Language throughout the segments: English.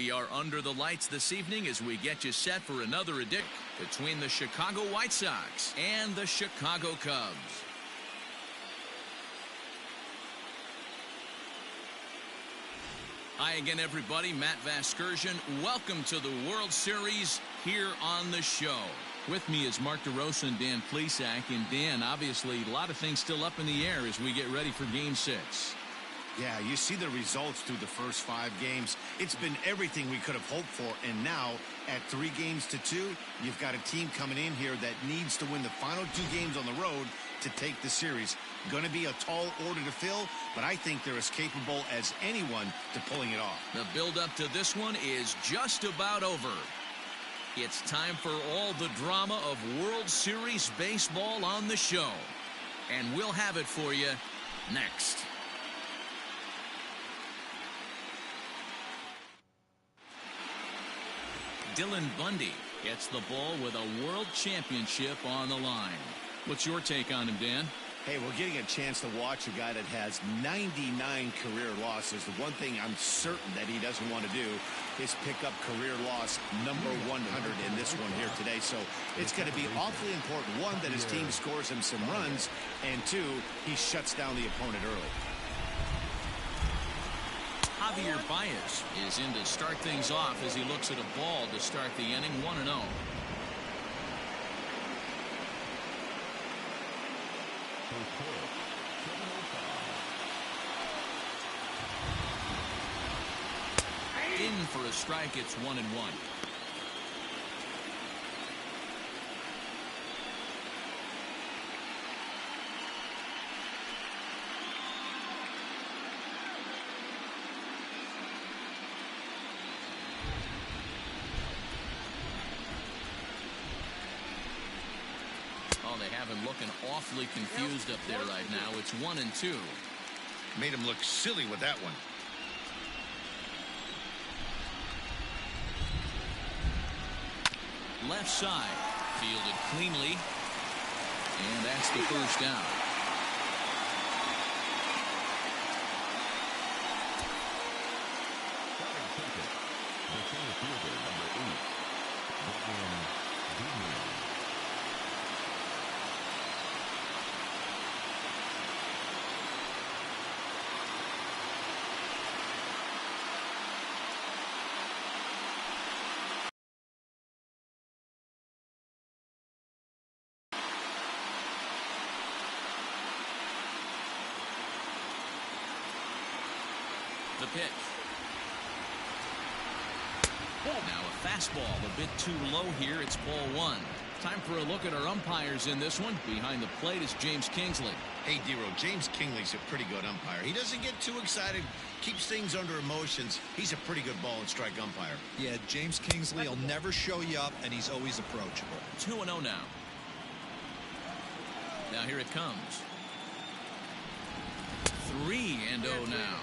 We are under the lights this evening as we get you set for another edition between the Chicago White Sox and the Chicago Cubs. Hi again, everybody. Matt Vasgersian. Welcome to the World Series here on the show. With me is Mark DeRosa and Dan Plesac. And Dan, obviously, a lot of things still up in the air as we get ready for Game 6. Yeah, you see the results through the first 5 games. It's been everything we could have hoped for. And now, at 3 games to 2, you've got a team coming in here that needs to win the final 2 games on the road to take the series. Going to be a tall order to fill, but I think they're as capable as anyone to pulling it off. The build-up to this one is just about over. It's time for all the drama of World Series baseball on the show. And we'll have it for you next. Dylan Bundy gets the ball with a world championship on the line. What's your take on him, Dan? Hey, we're getting a chance to watch a guy that has 99 career losses. The one thing I'm certain that he doesn't want to do is pick up career loss number 100 in this one here today. So it's going to be awfully important, one, that his team scores him some runs, and 2, he shuts down the opponent early. Javier Baez is in to start things off as he looks at a ball to start the inning, 1-0. In for a strike, it's 1-1. Oh, they have him looking awfully confused up there right now. It's 1-2. Made him look silly with that one. Left side, fielded cleanly, and that's the first down. The pitch. Now a fastball a bit too low here. It's ball 1. Time for a look at our umpires in this one. Behind the plate is James Kingsley. Hey, Dero, James Kingsley's a pretty good umpire. He doesn't get too excited, keeps things under emotions. He's a pretty good ball and strike umpire. Yeah, James Kingsley will never show you up, and he's always approachable. 2-0 now. Now here it comes. 3-0 now.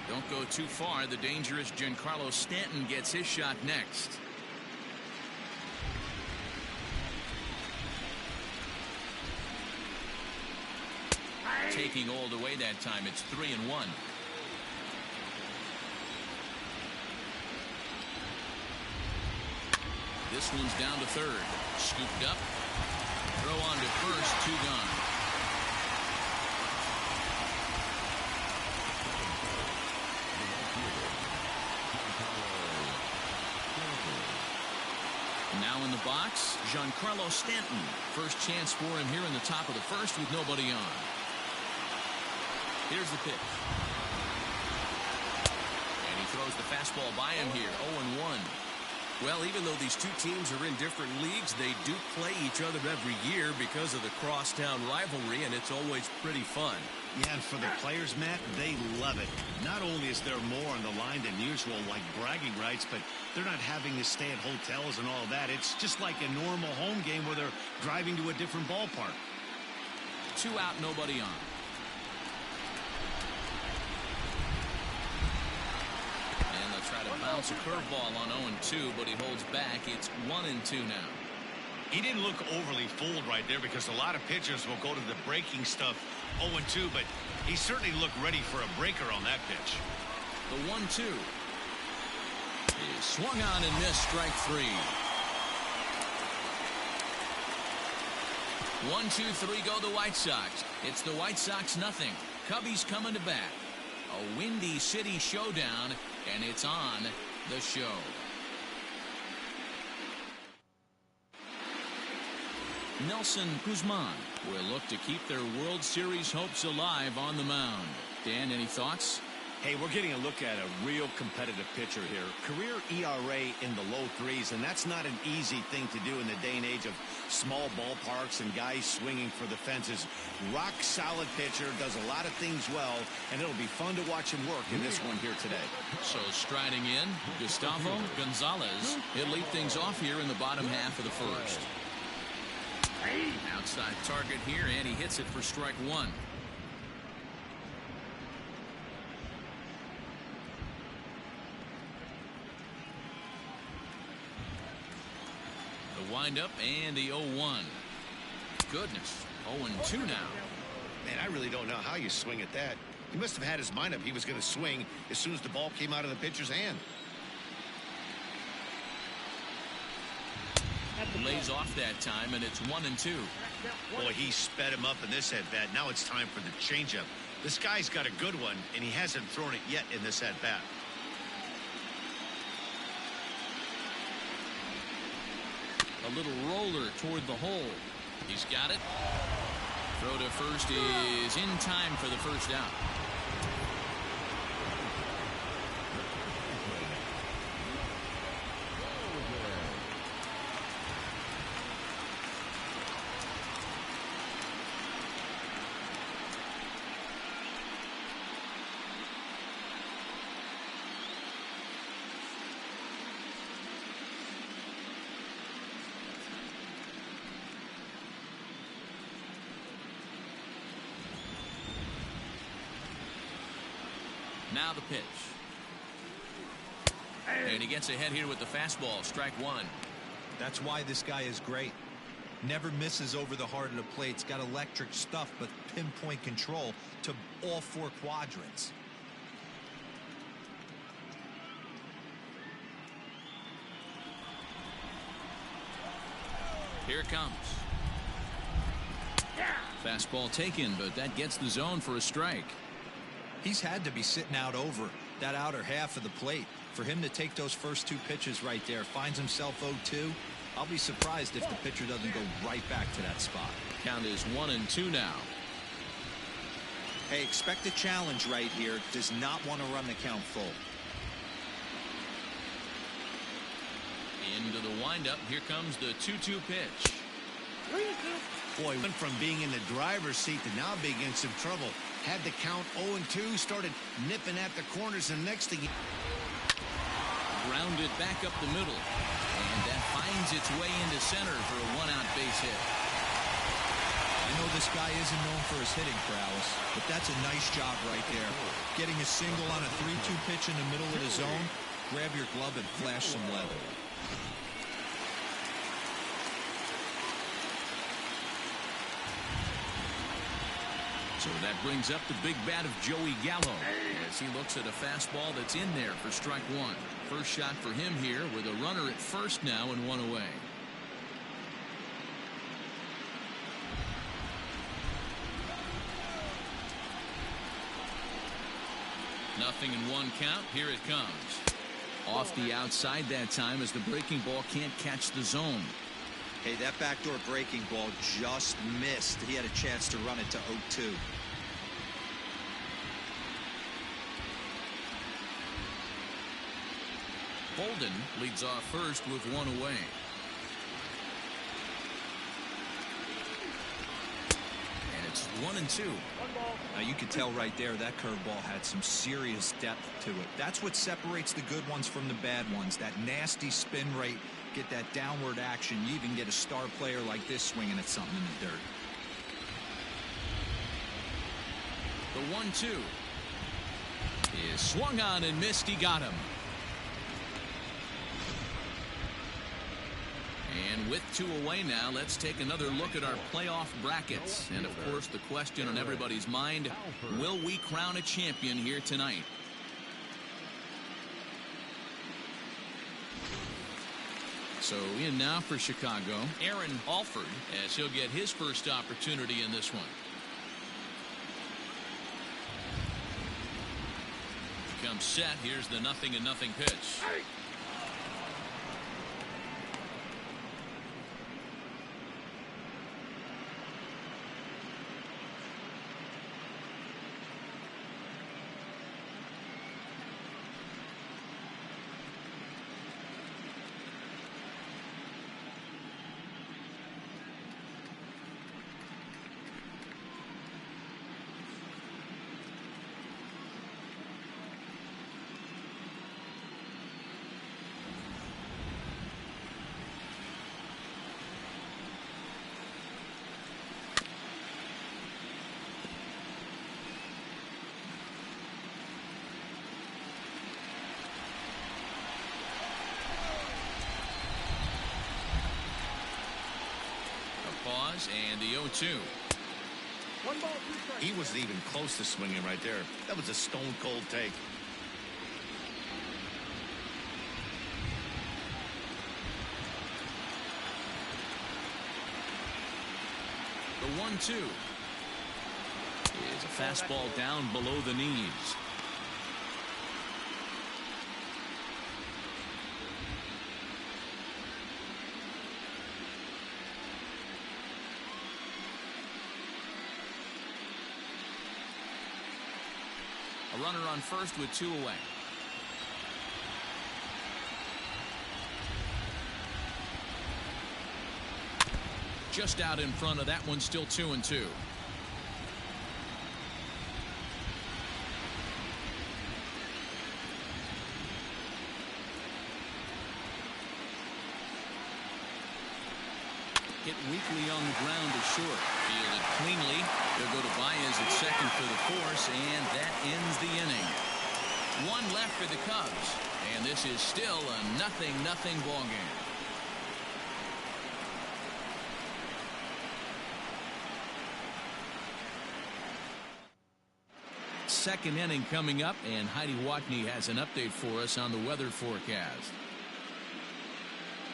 Don't go too far. The dangerous Giancarlo Stanton gets his shot next. Taking all the way that time. It's 3-1. This one's down to third. Scooped up. Throw on to first. 2 gone. Now in the box, Giancarlo Stanton. First chance for him here in the top of the first with nobody on. Here's the pitch. And he throws the fastball by him here. 0-1. Well, even though these two teams are in different leagues, they do play each other every year because of the crosstown rivalry, and it's always pretty fun. Yeah, and for the players, Matt, they love it. Not only is there more on the line than usual, like bragging rights, but they're not having to stay at hotels and all that. It's just like a normal home game where they're driving to a different ballpark. 2 out, nobody on. And they'll try to bounce a curveball on 0-2, but he holds back. It's 1-2 now. He didn't look overly fooled right there because a lot of pitchers will go to the breaking stuff 0-2, but he certainly looked ready for a breaker on that pitch. The 1-2. Is swung on and missed. Strike 3. 1-2-3 go the White Sox. It's the White Sox nothing. Cubbies coming to bat. A Windy City showdown, and it's on the show. Nelson Guzman will look to keep their World Series hopes alive on the mound. Dan, any thoughts? Hey, we're getting a look at a real competitive pitcher here. Career ERA in the low 3s, and that's not an easy thing to do in the day and age of small ballparks and guys swinging for the fences. Rock solid pitcher, does a lot of things well, and it'll be fun to watch him work in this one here today. So striding in, Gustavo Gonzalez. He'll lead things off here in the bottom half of the first. Outside target here, and he hits it for strike 1. The windup and the 0-1. Goodness, 0-2 now. Man, I really don't know how you swing at that. He must have had his mind up he was going to swing as soon as the ball came out of the pitcher's hand. Lays off that time, and it's 1-2. Boy, he sped him up in this at-bat. Now it's time for the changeup. This guy's got a good one, and he hasn't thrown it yet in this at-bat. A little roller toward the hole. He's got it. Throw to first is in time for the first out. Now the pitch. And he gets ahead here with the fastball. Strike 1. That's why this guy is great. Never misses over the heart of the plate. He's got electric stuff, but pinpoint control to all 4 quadrants. Here it comes. Fastball taken, but that gets the zone for a strike. He's had to be sitting out over that outer half of the plate. For him to take those first 2 pitches right there, finds himself 0-2. I'll be surprised if the pitcher doesn't go right back to that spot. Count is 1-2 now. Hey, expect a challenge right here. Does not want to run the count full. Into the windup. Here comes the 2-2 pitch. Boy, went from being in the driver's seat to now being in some trouble. Had the count 0-2, started nipping at the corners, and next thing... Grounded back up the middle. And that finds its way into center for a 1-out base hit. I know this guy isn't known for his hitting prowess, but that's a nice job right there. Getting a single on a 3-2 pitch in the middle of the zone, grab your glove and flash some leather. So that brings up the big bat of Joey Gallo as he looks at a fastball that's in there for strike 1. First shot for him here with a runner at first now and 1 away. Nothing in 1 count. Here it comes. Off the outside that time as the breaking ball can't catch the zone. Hey, that backdoor breaking ball just missed. He had a chance to run it to 0-2. Bolden leads off first with 1 away. And it's 1-2. Now you can tell right there that curveball had some serious depth to it. That's what separates the good ones from the bad ones. That nasty spin rate. Get that downward action. You even get a star player like this swinging at something in the dirt. The 1-2 is swung on and missed. He got him. And with 2 away now, let's take another look at our playoff brackets. And of course, the question on everybody's mind, will we crown a champion here tonight? So in now for Chicago, Aaron Alford, as he'll get his first opportunity in this one. Comes set. Here's the 0-0 pitch. And the 0-2. He wasn't even close to swinging right there. That was a stone cold take. The 1-2 is a fastball down below the knees. A runner on first with 2 away. Just out in front of that one, still 2-2. Hit weakly on the ground to short. Fielded cleanly. They'll go to Baez at second for the force, and that ends the inning. 1 left for the Cubs, and this is still a 0-0 ball game. Second inning coming up, and Heidi Watney has an update for us on the weather forecast.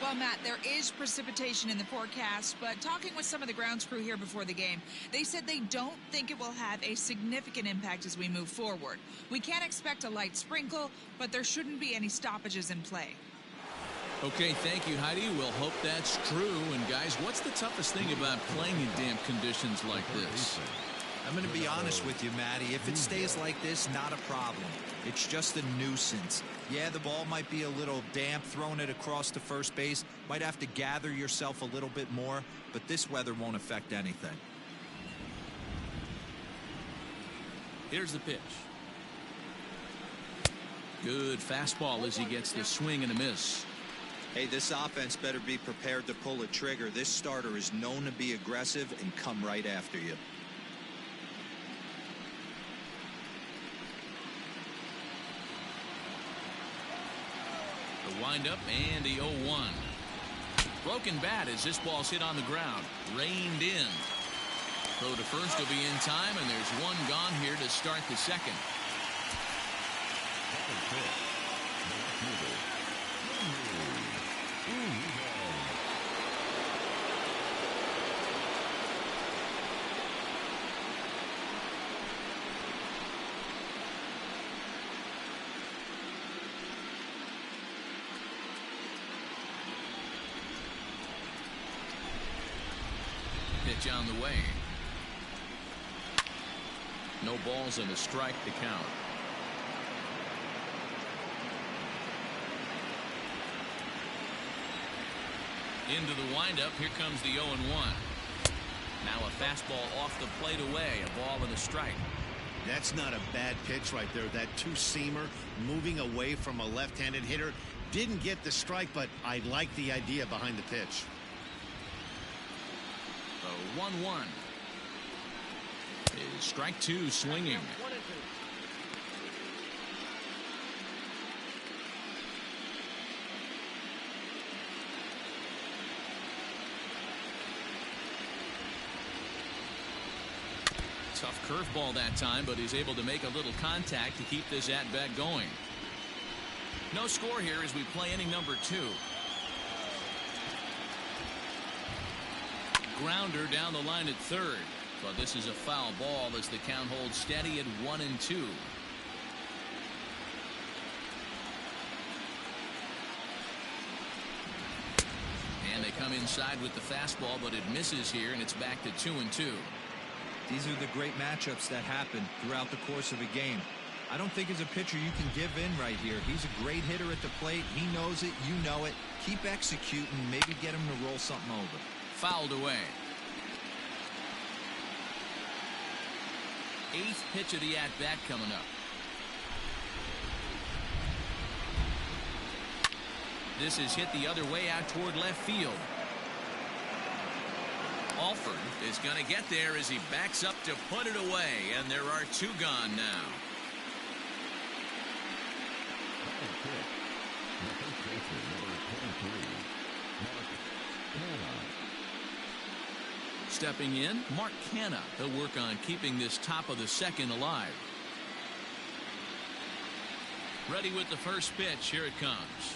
Well, Matt, there is precipitation in the forecast, but talking with some of the grounds crew here before the game, they said they don't think it will have a significant impact as we move forward. We can't expect a light sprinkle, but there shouldn't be any stoppages in play. Okay, thank you, Heidi. We'll hope that's true. And, guys, what's the toughest thing about playing in damp conditions like this? I'm going to be honest with you, Matty. If it stays like this, not a problem. It's just a nuisance. Yeah, the ball might be a little damp, throwing it across to first base. Might have to gather yourself a little bit more, but this weather won't affect anything. Here's the pitch. Good fastball as he gets the swing and a miss. Hey, this offense better be prepared to pull a trigger. This starter is known to be aggressive and come right after you. The windup and the 0-1. Broken bat as this ball's hit on the ground. Reined in. Throw to first will be in time, and there's 1 gone here to start the second. Pitch on the way. No balls and a strike to count. Into the windup. Here comes the 0-1. Now a fastball off the plate away. A ball and a strike. That's not a bad pitch right there. That 2-seamer moving away from a left-handed hitter. Didn't get the strike, but I like the idea behind the pitch. The 1-1 is strike 2 swinging. Tough curveball that time, but he's able to make a little contact to keep this at-bat going. No score here as we play inning number 2. grounder down the line at third. But this is a foul ball as the count holds steady at 1-2. And they come inside with the fastball, but it misses here, and it's back to 2-2. These are the great matchups that happen throughout the course of a game. I don't think as a pitcher you can give in right here. He's a great hitter at the plate. He knows it. You know it. Keep executing. Maybe get him to roll something over. Fouled away. 8th pitch of the at-bat coming up. This is hit the other way out toward left field. Alford is going to get there as he backs up to put it away, and there are 2 gone now. Stepping in, Mark Canha. He'll work on keeping this top of the second alive. Ready with the first pitch. Here it comes.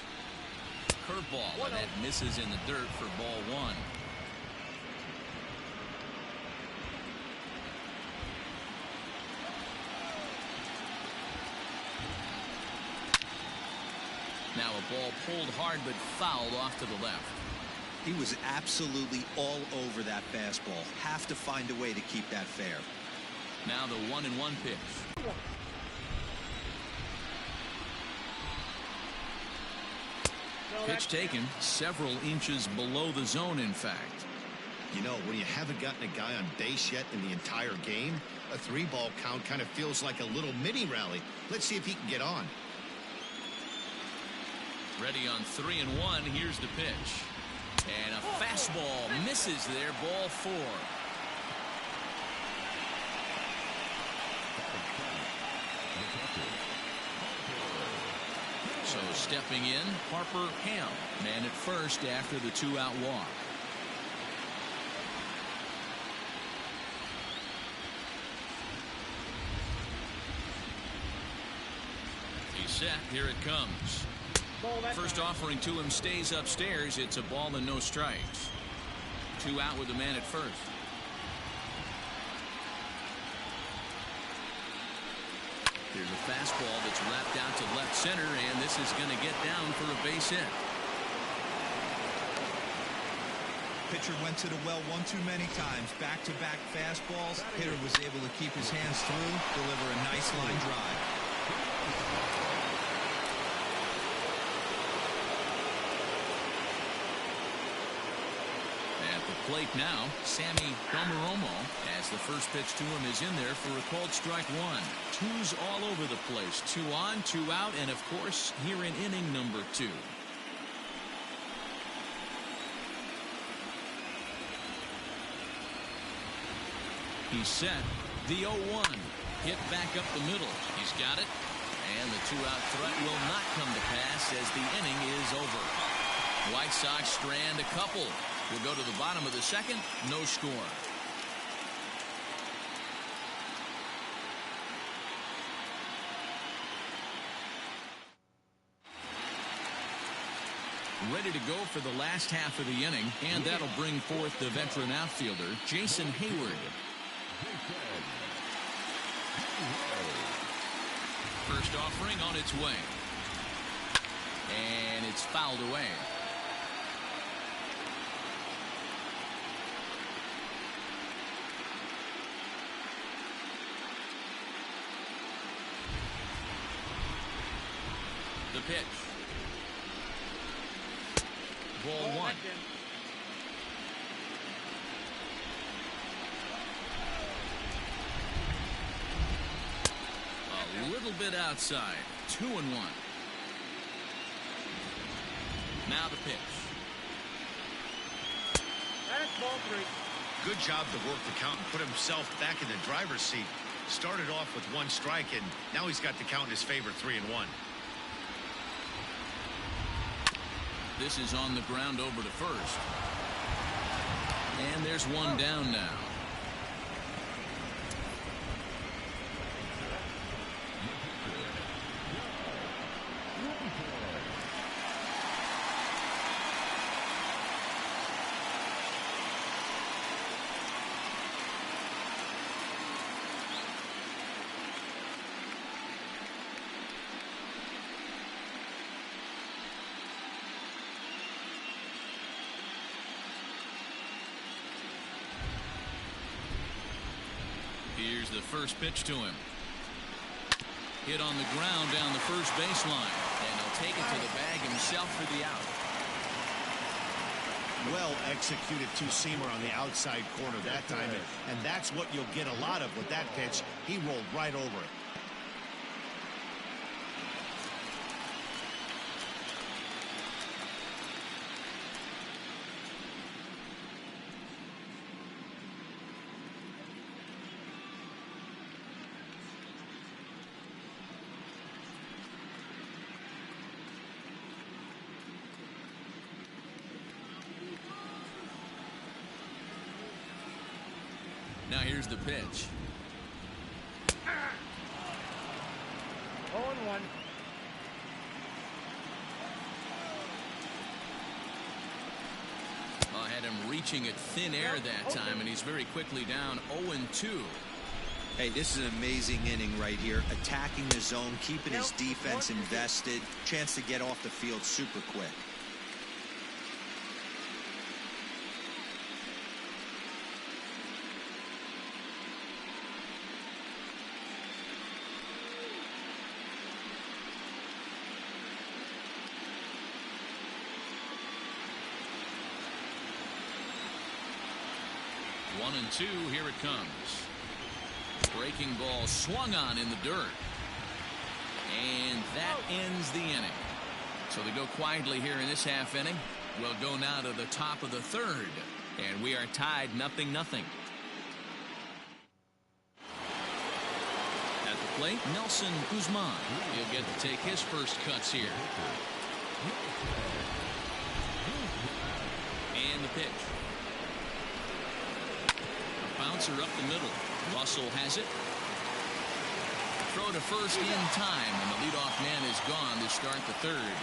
Curveball, and that misses in the dirt for ball 1. Now a ball pulled hard but fouled off to the left. He was absolutely all over that fastball. Have to find a way to keep that fair. Now the 1-1 pitch. Pitch taken several inches below the zone, in fact. You know, when you haven't gotten a guy on base yet in the entire game, a 3-ball count kind of feels like a little mini rally. Let's see if he can get on. Ready on 3-1. Here's the pitch. And a fastball misses there. Ball 4. So stepping in, Harper Ham. Man at first after the 2-out walk. He's set. Here it comes. First offering to him stays upstairs. It's a ball and no strikes. 2 out with the man at first. Here's a fastball that's wrapped out to left center, and this is going to get down for a base hit. Pitcher went to the well one too many times. Back-to-back fastballs. Hitter was able to keep his hands through, deliver a nice line drive. Plate now, Sammy Domaromo, as the first pitch to him is in there for a called strike 1. 2's all over the place. 2 on, 2 out, and of course here in inning number 2. He's set. The 0-1 hit back up the middle. He's got it, and the 2-out threat will not come to pass as the inning is over. White Sox strand a couple. We'll go to the bottom of the second. No score. Ready to go for the last half of the inning, and that'll bring forth the veteran outfielder, Jason Hayward. First offering on its way. And it's fouled away. The pitch. Ball 1. A little bit outside. 2-1. Now the pitch. That's ball 3. Good job to work the count and put himself back in the driver's seat. Started off with 1 strike, and now he's got the count in his favor, 3-1. This is on the ground over to first. And there's 1 down now. Here's the first pitch to him. Hit on the ground down the first baseline. And he'll take it to the bag himself for the out. Well executed two-seamer on the outside corner that time. And that's what you'll get a lot of with that pitch. He rolled right over it. Now here's the pitch. 0-1. Had him reaching at thin air that time, and he's very quickly down 0-2. Hey, this is an amazing inning right here. Attacking the zone, keeping his defense invested. Chance to get off the field super quick. One and two, here it comes. Breaking ball swung on in the dirt. And that ends the inning. So they go quietly here in this half inning. We'll go now to the top of the third. And we are tied 0-0. At the plate, Nelson Guzman. He'll get to take his first cuts here. And the pitch. Bouncer up the middle. Russell has it. Throw to first in time, and the leadoff man is gone to start the third.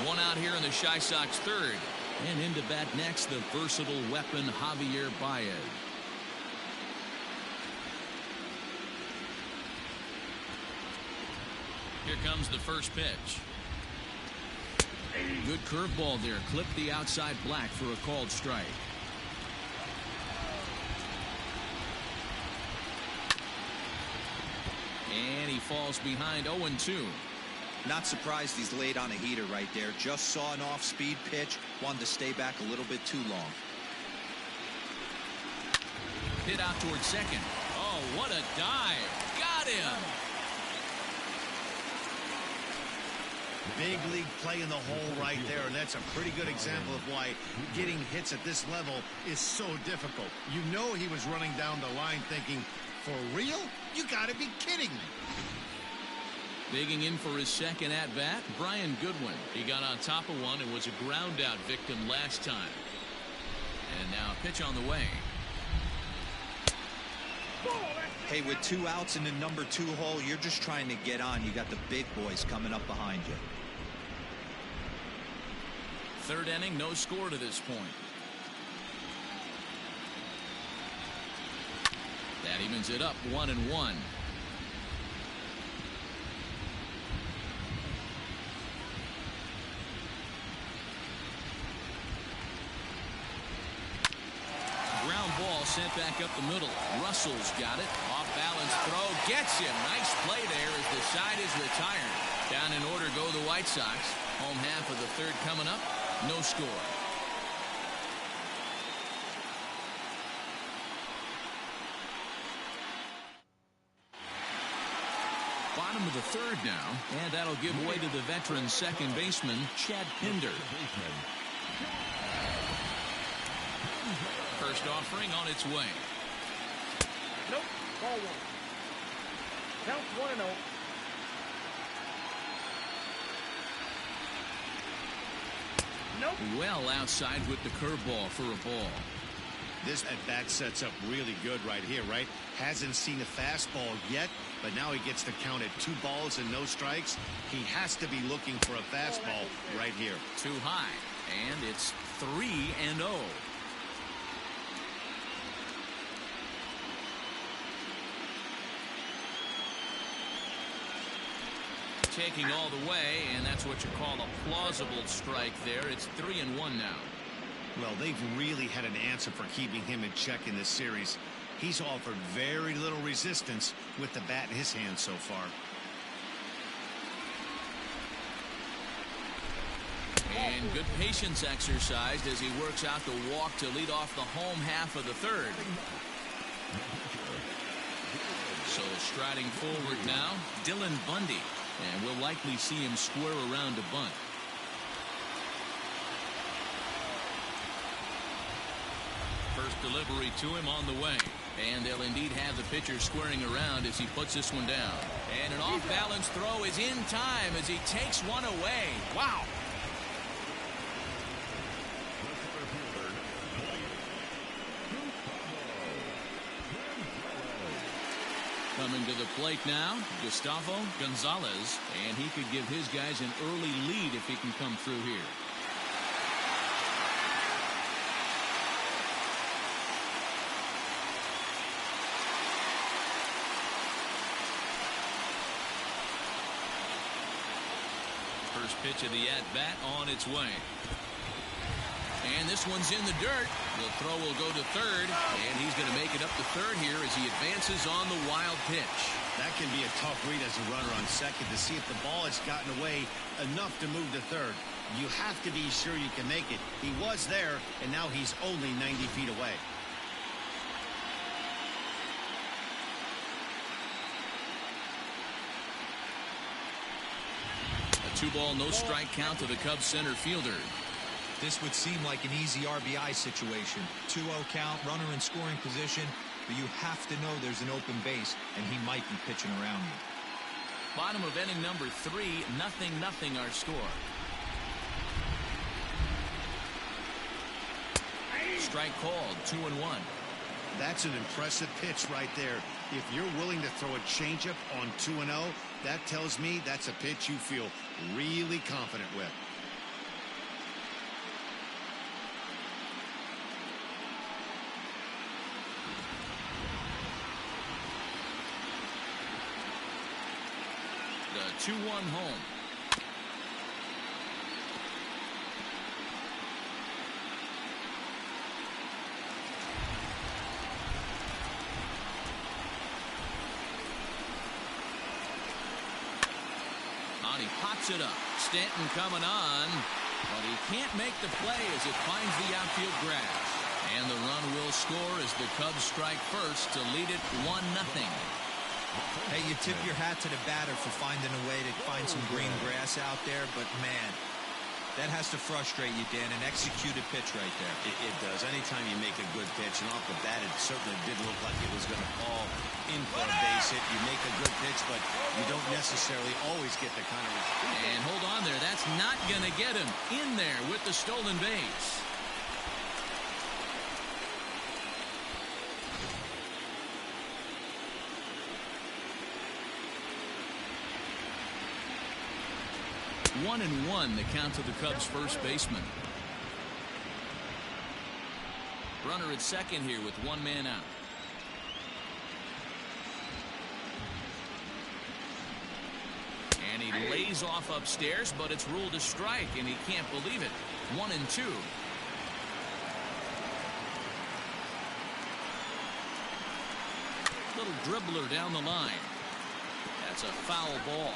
One out here in the Chi Sox third. And into bat next, the versatile weapon Javier Baez. Here comes the first pitch. Good curveball there. Clipped the outside black for a called strike. And he falls behind 0-2. Not surprised he's laid on a heater right there. Just saw an off-speed pitch. Wanted to stay back a little bit too long. Hit out towards second. Oh, what a dive. Got him. Big league play in the hole right there, and that's a pretty good example of why getting hits at this level is so difficult. You know he was running down the line thinking, for real? You gotta be kidding me. Digging in for his second at-bat, Brian Goodwin. He got on top of one and was a ground-out victim last time. And now a pitch on the way. Hey, with 2 outs in the number 2 hole, you're just trying to get on. You got the big boys coming up behind you. Third inning, no score to this point. That evens it up 1-1. Ball sent back up the middle. Russell's got it. Off balance throw. Gets him. Nice play there as the side is retired. Down in order go the White Sox. Home half of the third coming up. No score. Bottom of the third now. And that'll give way to the veteran second baseman, Chad Pinder. First offering on its way. Nope. Ball 1. Count 1-0. Nope. Well outside with the curveball for a ball. This at-bat sets up really good right here, right? Hasn't seen a fastball yet, but now he gets to count at 2 balls and no strikes. He has to be looking for a fastball right here. Too high, and it's 3-0. taking all the way, and that's what you call a plausible strike there. It's 3-1 now. Well, they've really had an answer for keeping him in check in this series. He's offered very little resistance with the bat in his hand so far. And good patience exercised as he works out the walk to lead off the home half of the third. So striding forward now, Dylan Bundy. And we'll likely see him square around to bunt. First delivery to him on the way. And they'll indeed have the pitcher squaring around as he puts this one down. And an off-balance throw is in time as he takes one away. Wow. Coming to the plate now, Gustavo Gonzalez, and he could give his guys an early lead if he can come through here. First pitch of the at-bat on its way. And this one's in the dirt. The throw will go to third, and he's going to make it up to third here as he advances on the wild pitch. That can be a tough read as a runner on second to see if the ball has gotten away enough to move to third. You have to be sure you can make it. He was there, and now he's only 90 feet away. A 2-ball, no strike count to the Cubs center fielder. This would seem like an easy RBI situation. 2-0 count, runner in scoring position, but you have to know there's an open base, and he might be pitching around you. Bottom of inning number 3, 0-0 our score. Strike called, 2-1. That's an impressive pitch right there. If you're willing to throw a changeup on 2-0, that tells me that's a pitch you feel really confident with. The 2-1 home. He pops it up. Stanton coming on, but he can't make the play as it finds the outfield grass. And the run will score as the Cubs strike first to lead it 1-0. Hey, you tip your hat to the batter for finding a way to find some green grass out there, but man, that has to frustrate you, Dan. An executed pitch right there. It does. Anytime you make a good pitch, and off the bat, it certainly did look like it was going to fall in for a base hit. You make a good pitch, but you don't necessarily always get the kind of... And hold on there. That's not going to get him in there with the stolen base. One and one, the count to the Cubs' first baseman. Runner at second here with one man out. And he lays off upstairs, but it's ruled a strike, and he can't believe it. 1-2. Little dribbler down the line. That's a foul ball.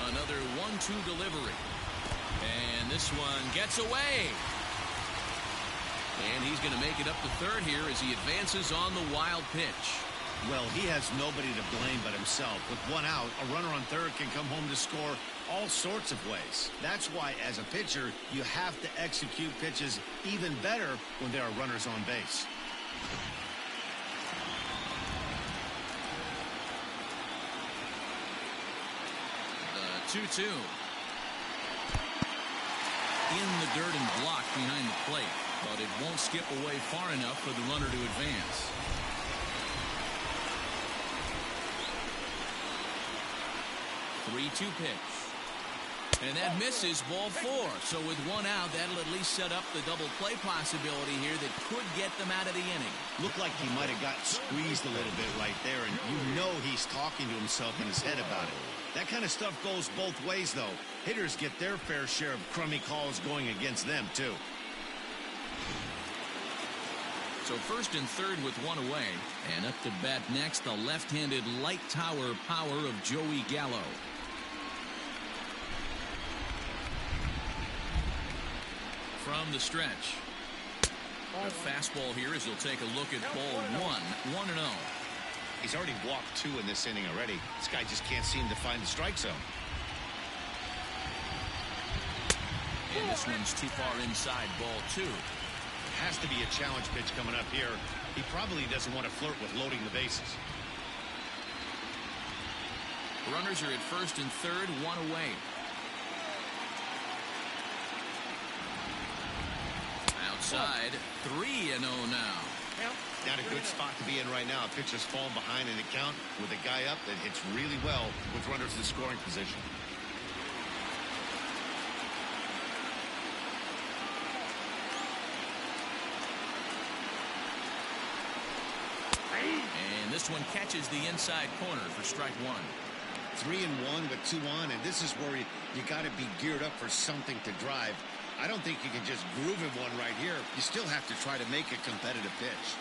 Another 1-2 delivery. And this one gets away. And he's going to make it up to third here as he advances on the wild pitch. Well, he has nobody to blame but himself. With one out, a runner on third can come home to score all sorts of ways. That's why, as a pitcher, you have to execute pitches even better when there are runners on base. The 2-2. In the dirt and blocked behind the plate, but it won't skip away far enough for the runner to advance. The 3-2 pitch. And that misses, ball 4. So with one out, that'll at least set up the double play possibility here that could get them out of the inning. Looked like he might have got squeezed a little bit right there, and you know he's talking to himself in his head about it. That kind of stuff goes both ways, though. Hitters get their fair share of crummy calls going against them, too. So first and third with one away. And up to bat next, the left-handed light tower power of Joey Gallo. From the stretch. A fastball here as he'll take a look at ball 1, 1-0. He's already walked 2 in this inning already. This guy just can't seem to find the strike zone. And this one's too far inside, ball 2. Has to be a challenge pitch coming up here. He probably doesn't want to flirt with loading the bases. Runners are at first and third, one away. Outside, 3-0 now. Not a good spot to be in right now. Pitcher's falling behind in the count with a guy up that hits really well with runners in scoring position. And this one catches the inside corner for strike 1. 3-1 with 2 on, and this is where you got to be geared up for something to drive. I don't think you can just groove in one right here. You still have to try to make a competitive pitch.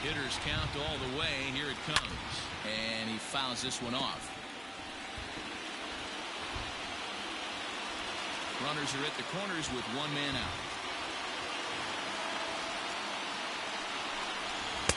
Hitters count all the way. Here it comes. And he fouls this one off. Runners are at the corners with one man out.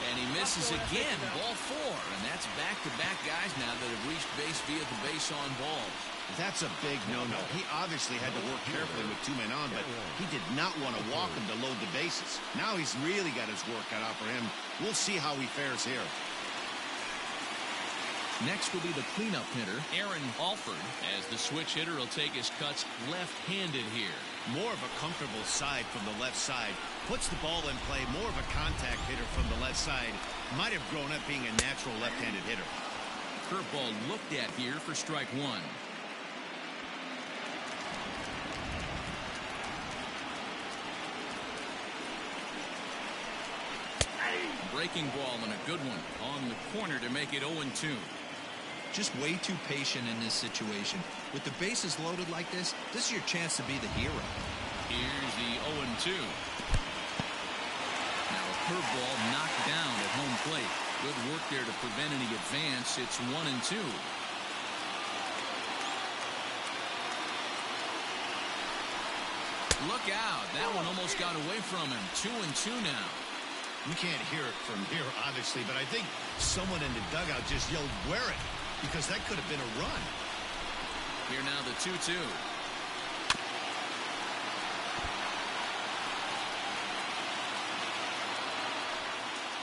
And he misses again. Ball 4. And that's back-to-back guys now that have reached base via the base on balls. That's a big no-no. He obviously had to work carefully with 2 men on, but he did not want to walk him to load the bases. Now he's really got his work cut out for him. We'll see how he fares here. Next will be the cleanup hitter, Aaron Alford, as the switch hitter will take his cuts left-handed here. More of a comfortable side from the left side. Puts the ball in play. More of a contact hitter from the left side. Might have grown up being a natural left-handed hitter. Curveball looked at here for strike 1. Breaking ball and a good one on the corner to make it 0-2. Just way too patient in this situation. With the bases loaded like this is your chance to be the hero. Here's the 0-2. Now a curveball knocked down at home plate. Good work there to prevent any advance. It's 1-2. Look out. That one almost got away from him. 2-2 now. You can't hear it from here, obviously, but I think someone in the dugout just yelled, "Wear it," because that could have been a run. Here now the 2-2.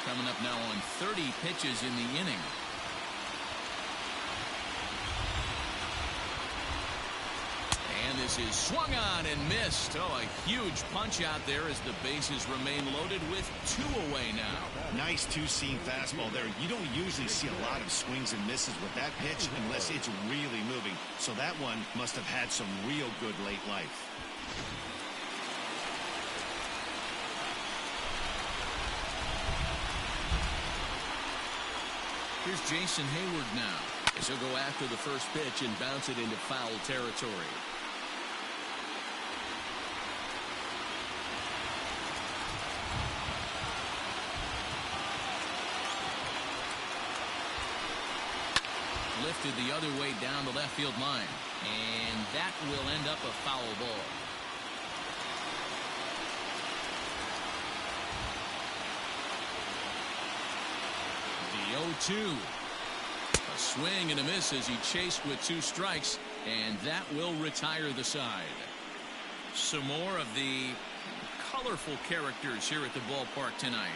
Coming up now on 30 pitches in the inning. And this is swung on and missed. Oh, a huge punch out there as the bases remain loaded with 2 away now. Nice two-seam fastball there. You don't usually see a lot of swings and misses with that pitch unless it's really moving. So that one must have had some real good late life. Here's Jason Hayward now as he'll go after the first pitch and bounce it into foul territory. Lifted the other way down the left field line, and that will end up a foul ball. The 0-2. A swing and a miss as he chased with 2 strikes, and that will retire the side. Some more of the colorful characters here at the ballpark tonight.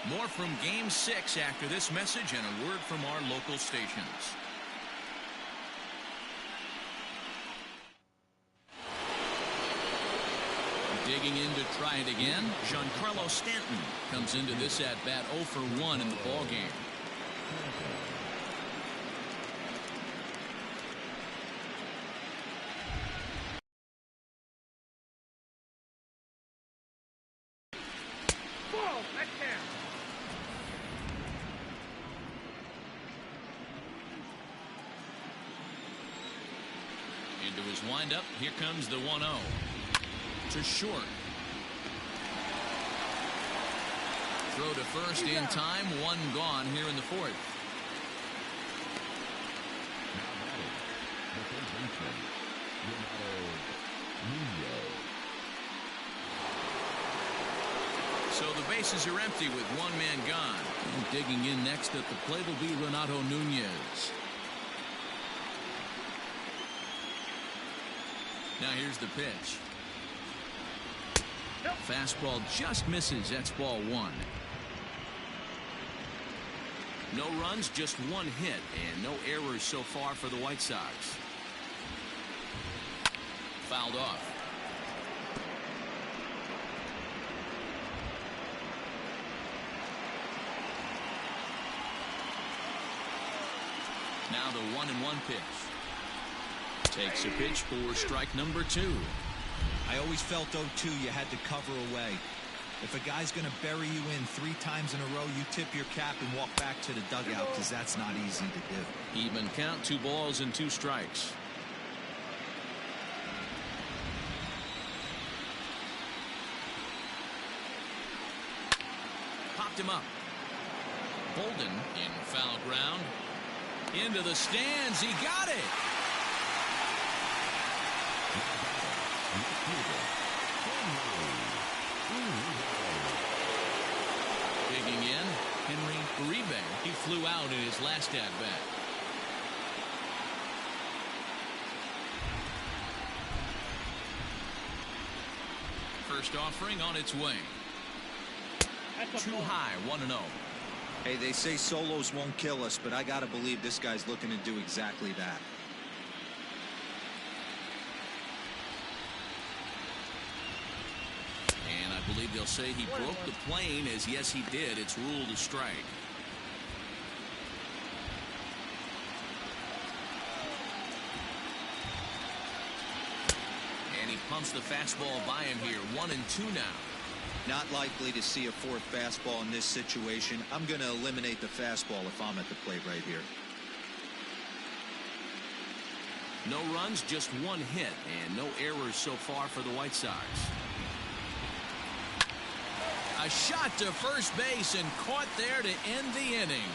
More from Game 6 after this message and a word from our local stations. Digging in to try it again, Giancarlo Stanton comes into this at-bat 0 for 1 in the ballgame. windup, here comes the 1-0. To short. Throw to first in time. One gone here in the fourth. So the bases are empty with one man gone. And digging in next at the plate will be Renato Nunez. Now here's the pitch. Fastball just misses. That's ball one. No runs, just one hit, and no errors so far for the White Sox. Fouled off. Now the 1-1 pitch. Takes a pitch for strike number 2. I always felt 0-2 you had to cover away. If a guy's going to bury you in 3 times in a row, you tip your cap and walk back to the dugout because that's not easy to do. Even count, 2 balls and 2 strikes. Popped him up. Bolden in foul ground. Into the stands. He got it. Digging in, Henry Uribe. He flew out in his last at-bat. First offering on its way. Too high, 1-0. Hey, they say solos won't kill us, but I got to believe this guy's looking to do exactly that. And I believe they'll say he broke the plane, as yes he did. It's ruled a strike. And he pumps the fastball by him here. 1-2 now. Not likely to see a 4th fastball in this situation. I'm going to eliminate the fastball if I'm at the plate right here. No runs, just 1 hit, and no errors so far for the White Sox. A shot to first base and caught there to end the inning.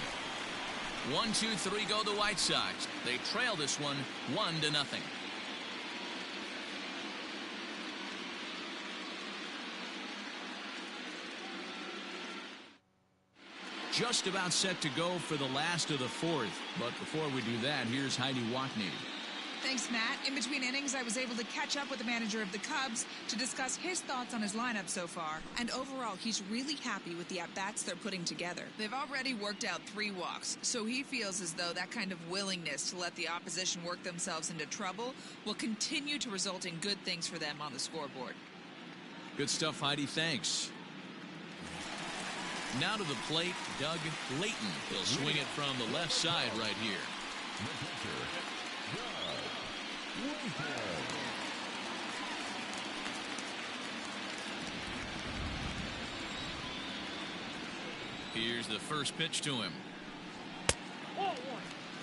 1-2-3 go the White Sox. They trail this one 1-0. Just about set to go for the last of the 4th. But before we do that, here's Heidi Watney. Thanks, Matt. In between innings, I was able to catch up with the manager of the Cubs to discuss his thoughts on his lineup so far. And overall, he's really happy with the at-bats they're putting together. They've already worked out 3 walks, so he feels as though that kind of willingness to let the opposition work themselves into trouble will continue to result in good things for them on the scoreboard. Good stuff, Heidi. Thanks. Now to the plate, Doug Layton. He'll swing it from the left side right here. Here's the first pitch to him.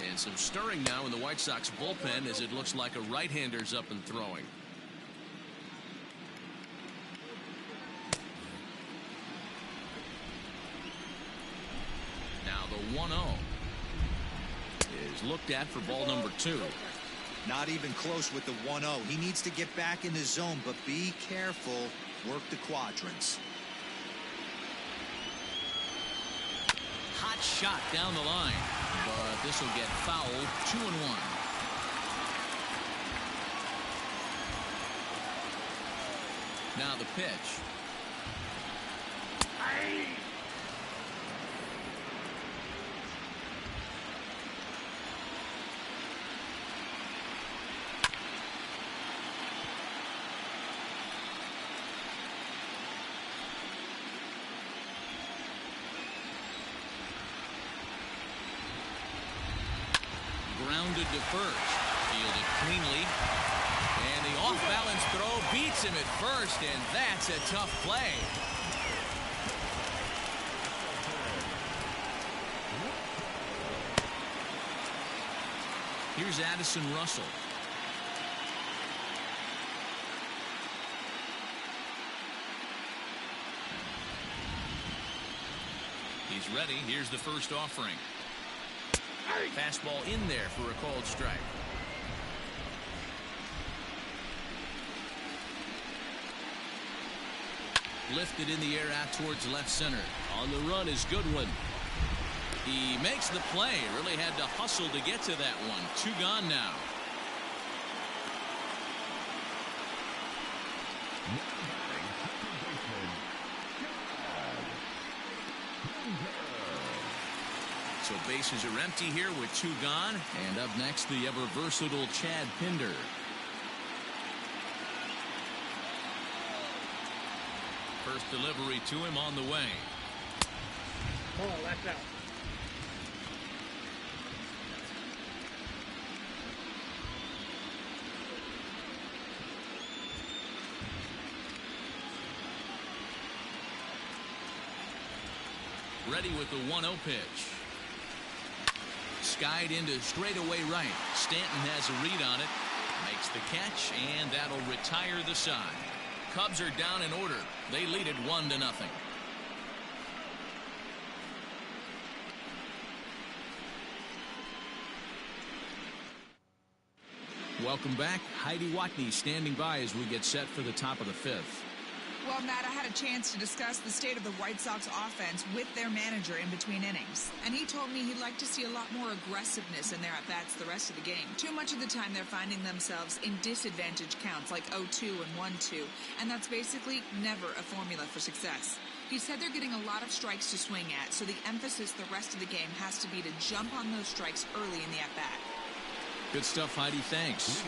And some stirring now in the White Sox bullpen as it looks like a right-hander's up and throwing. Now the 1-0 is looked at for ball number 2. Not even close with the 1-0. He needs to get back in the zone, but be careful. Work the quadrants. Hot shot down the line, but this will get fouled. 2-1. Now the pitch. Grounded to first. Fielded cleanly. And the off-balance throw beats him at first, and that's a tough play. Here's Addison Russell. is ready. Here's the first offering. Fastball in there for a called strike. Lifted in the air out towards left center. On the run is Goodwin. He makes the play. Really had to hustle to get to that one. 2 gone now. So bases are empty here with 2 gone. And up next, the ever versatile Chad Pinder. First delivery to him on the way. Ball, that's out. Ready with the 1-0 pitch. Skied into straightaway right. Stanton has a read on it. Makes the catch, and that'll retire the side. Cubs are down in order. They lead it 1-0. Welcome back. Heidi Watney standing by as we get set for the top of the 5th. Well, Matt, I had a chance to discuss the state of the White Sox offense with their manager in between innings. And he told me he'd like to see a lot more aggressiveness in their at-bats the rest of the game. Too much of the time they're finding themselves in disadvantage counts like 0-2 and 1-2. And that's basically never a formula for success. He said they're getting a lot of strikes to swing at, so the emphasis the rest of the game has to be to jump on those strikes early in the at-bat. Good stuff, Heidi. Thanks.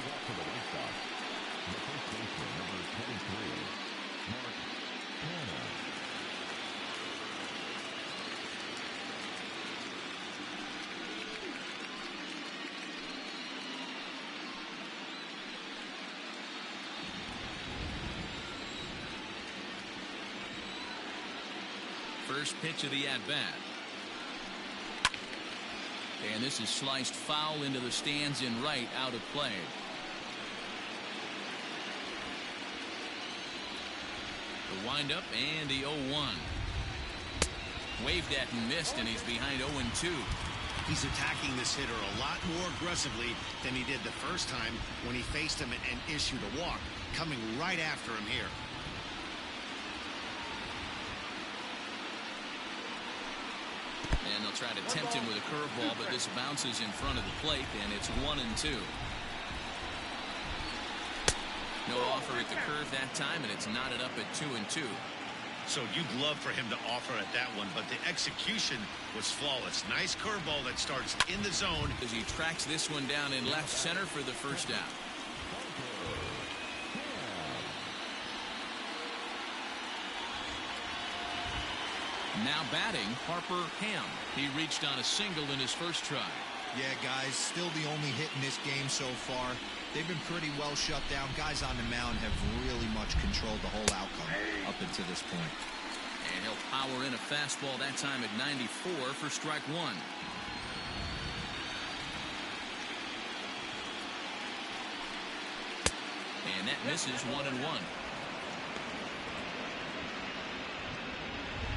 First pitch of the at-bat. And this is sliced foul into the stands in right, out of play. The windup and the 0-1. Waved at and missed, and he's behind 0-2. He's attacking this hitter a lot more aggressively than he did the first time when he faced him and issued a walk. Coming right after him here. And they'll try to tempt him with a curveball, but this bounces in front of the plate, and it's 1-2. No offer at the curve that time, and it's knotted up at 2-2. So you'd love for him to offer at that one, but the execution was flawless. Nice curveball that starts in the zone. As he tracks this one down in left center for the first out. Now batting, Harper Ham. He reached on a single in his first try. Yeah, guys, still the only hit in this game so far. They've been pretty well shut down. Guys on the mound have really much controlled the whole outcome up until this point. And he'll power in a fastball that time at 94 for strike 1. And that misses 1-1.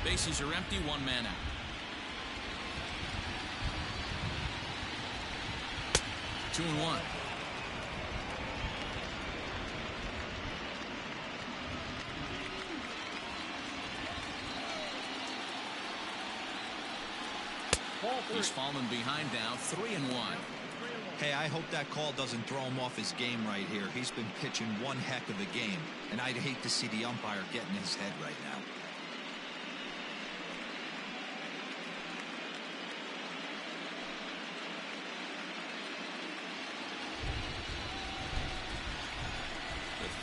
Bases are empty, 1 man out. Two and 1. He's fallen behind now, 3-1. Hey, I hope that call doesn't throw him off his game right here. He's been pitching one heck of a game, and I'd hate to see the umpire get in his head right now.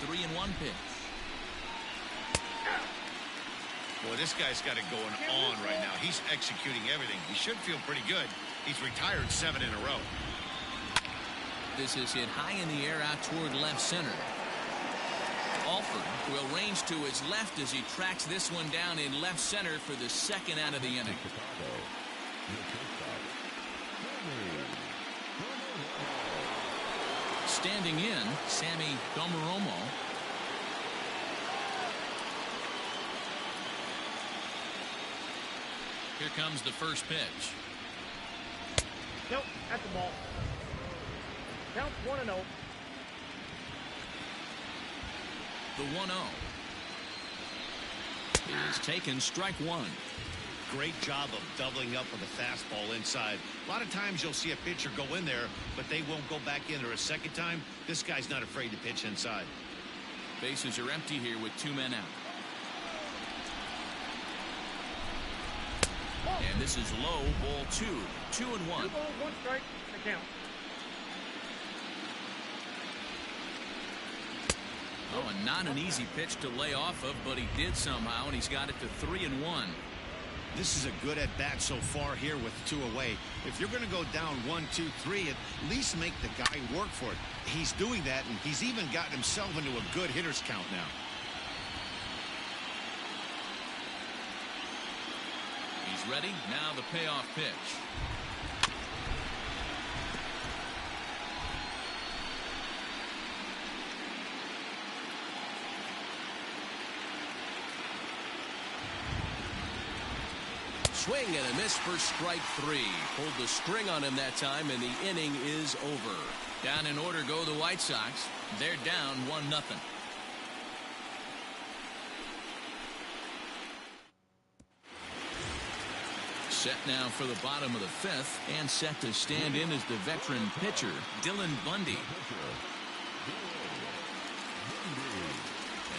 The 3-1 pitch. Boy, this guy's got it going on right now. He's executing everything. He should feel pretty good. He's retired 7 in a row. This is hit high in the air out toward left center. Alford will range to his left as he tracks this one down in left center for the second out of the inning. Standing in, Sammy Domeromo. Here comes the first pitch. Nope, that's the ball. Count 1-0. The 1-0 is taken, strike one. Great job of doubling up with a fastball inside. A lot of times you'll see a pitcher go in there, but they won't go back in there a second time. This guy's not afraid to pitch inside. Bases are empty here with 2 men out. And this is low, ball 2. 2-1. 2 balls, 1 strike, the count. Oh, and not an easy pitch to lay off of, but he did somehow, and he's got it to 3-1. This is a good at-bat so far here with 2 away. If you're going to go down 1, 2, 3, at least make the guy work for it. He's doing that, and he's even gotten himself into a good hitter's count now. He's ready. Now the payoff pitch. Swing and a miss for strike 3. Pulled the string on him that time, and the inning is over. Down in order go the White Sox. They're down 1-0. Set now for the bottom of the 5th, and set to stand in as the veteran pitcher, Dylan Bundy.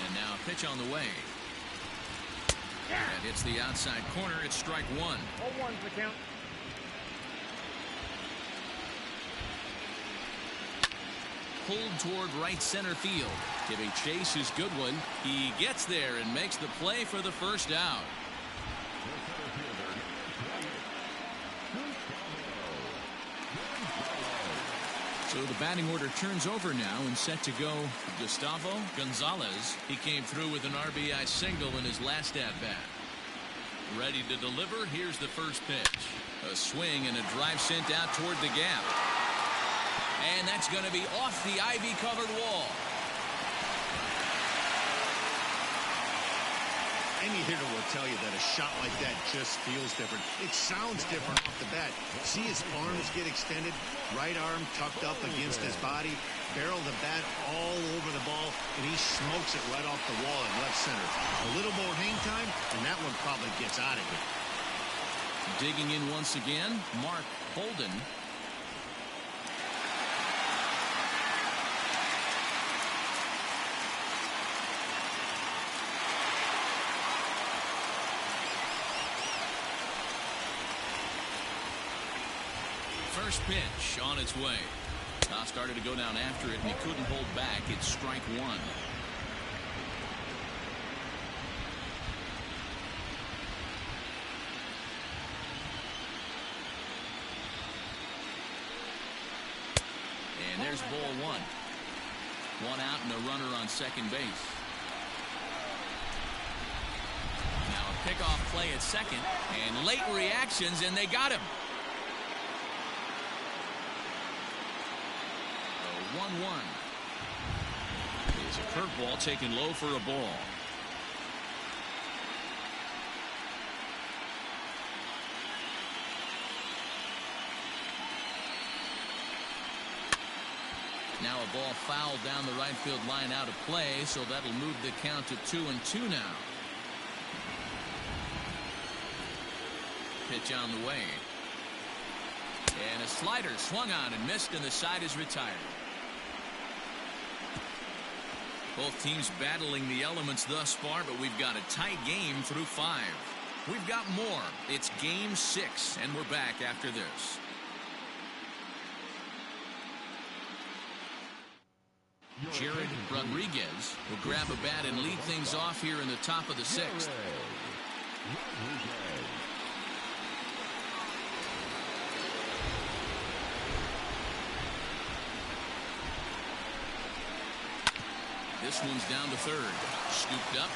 And now a pitch on the way. That hits the outside corner. It's strike 1. All 1's the count. Pulled toward right center field. Giving Chase his good one. He gets there and makes the play for the first out. So the batting order turns over now, and set to go Gustavo Gonzalez. He came through with an RBI single in his last at-bat. Ready to deliver. Here's the first pitch. A swing and a drive sent out toward the gap. And that's going to be off the ivy-covered wall. Any hitter will tell you that a shot like that just feels different. It sounds different off the bat. See his arms get extended, right arm tucked up against his body, barrel the bat all over the ball, and he smokes it right off the wall in left center. A little more hang time, and that one probably gets out of here. Digging in once again, Mark Holden. First pitch on its way. Toss started to go down after it, and he couldn't hold back. It's strike 1. And there's ball 1. 1 out and a runner on second base. Now a pickoff play at second, and late reactions, and they got him. 1-1. It's a curveball taken low for a ball. Now a ball fouled down the right field line out of play, so that'll move the count to 2-2 now. Pitch on the way. And a slider swung on and missed, and the side is retired. Both teams battling the elements thus far, but we've got a tight game through 5. We've got more. It's game 6, and we're back after this. Jared Rodriguez will grab a bat and lead things off here in the top of the 6th. This one's down to third. Scooped up.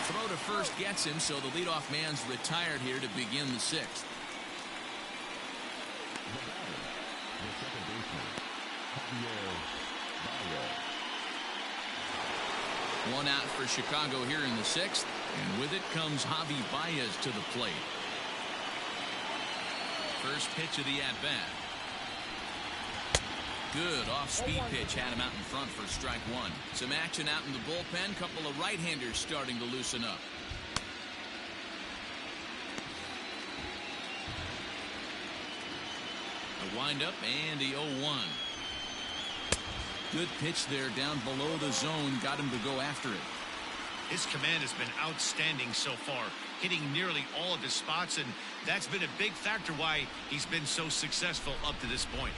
Throw to first gets him, so the leadoff man's retired here to begin the 6th. One out for Chicago here in the 6th. And with it comes Javi Baez to the plate. First pitch of the at-bat. Good off-speed pitch had him out in front for strike one. Some action out in the bullpen. Couple of right-handers starting to loosen up. A windup and the 0-1. Good pitch there down below the zone. Got him to go after it. His command has been outstanding so far, hitting nearly all of his spots, and that's been a big factor why he's been so successful up to this point.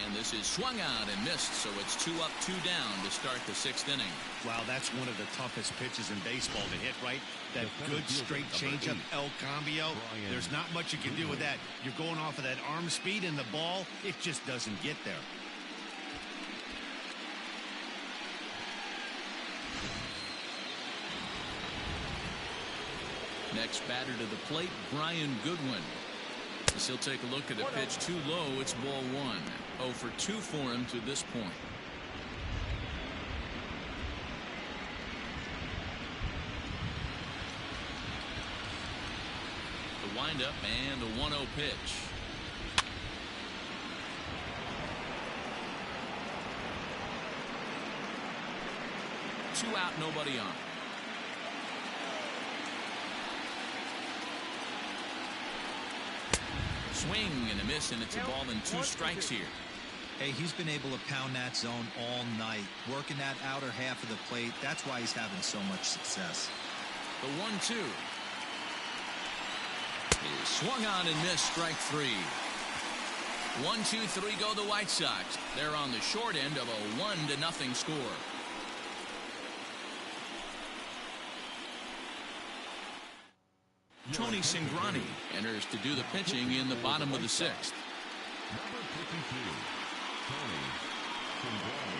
And this is swung out and missed, so it's 2 up, 2 down to start the 6th inning. Wow, that's one of the toughest pitches in baseball to hit, right? That good straight changeup, El Cambio. There's not much you can do with that. You're going off of that arm speed, and the ball, it just doesn't get there. Next batter to the plate, Brian Goodwin. As he'll take a look at a pitch too low. It's ball 1. 0 for 2 for him to this point. The windup and the 1-0 pitch. Two out, nobody on. Swing and a miss, and it's a ball and 2 strikes here. Hey, he's been able to pound that zone all night, working that outer half of the plate. That's why he's having so much success. The 1-2 is swung on and missed. Strike 3. 1-2-3 go the White Sox. They're on the short end of a 1-0 score. Tony Cingrani enters to do the pitching in the bottom of the 6th. Number 52, Tony Cingrani.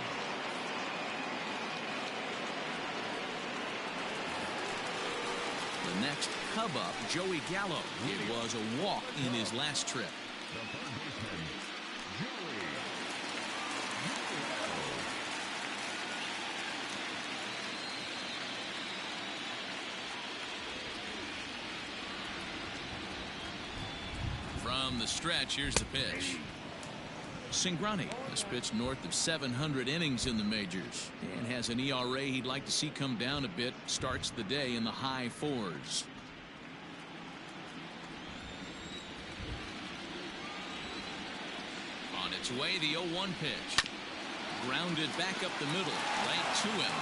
The next Cub up, Joey Gallo. It was a walk in his last trip. The third baseman, Joey Gallo. From the stretch, here's the pitch. Cingrani has pitched north of 700 innings in the majors and has an ERA he'd like to see come down a bit. Starts the day in the high 4s. On its way, the 0-1 pitch. Grounded back up the middle, right to him.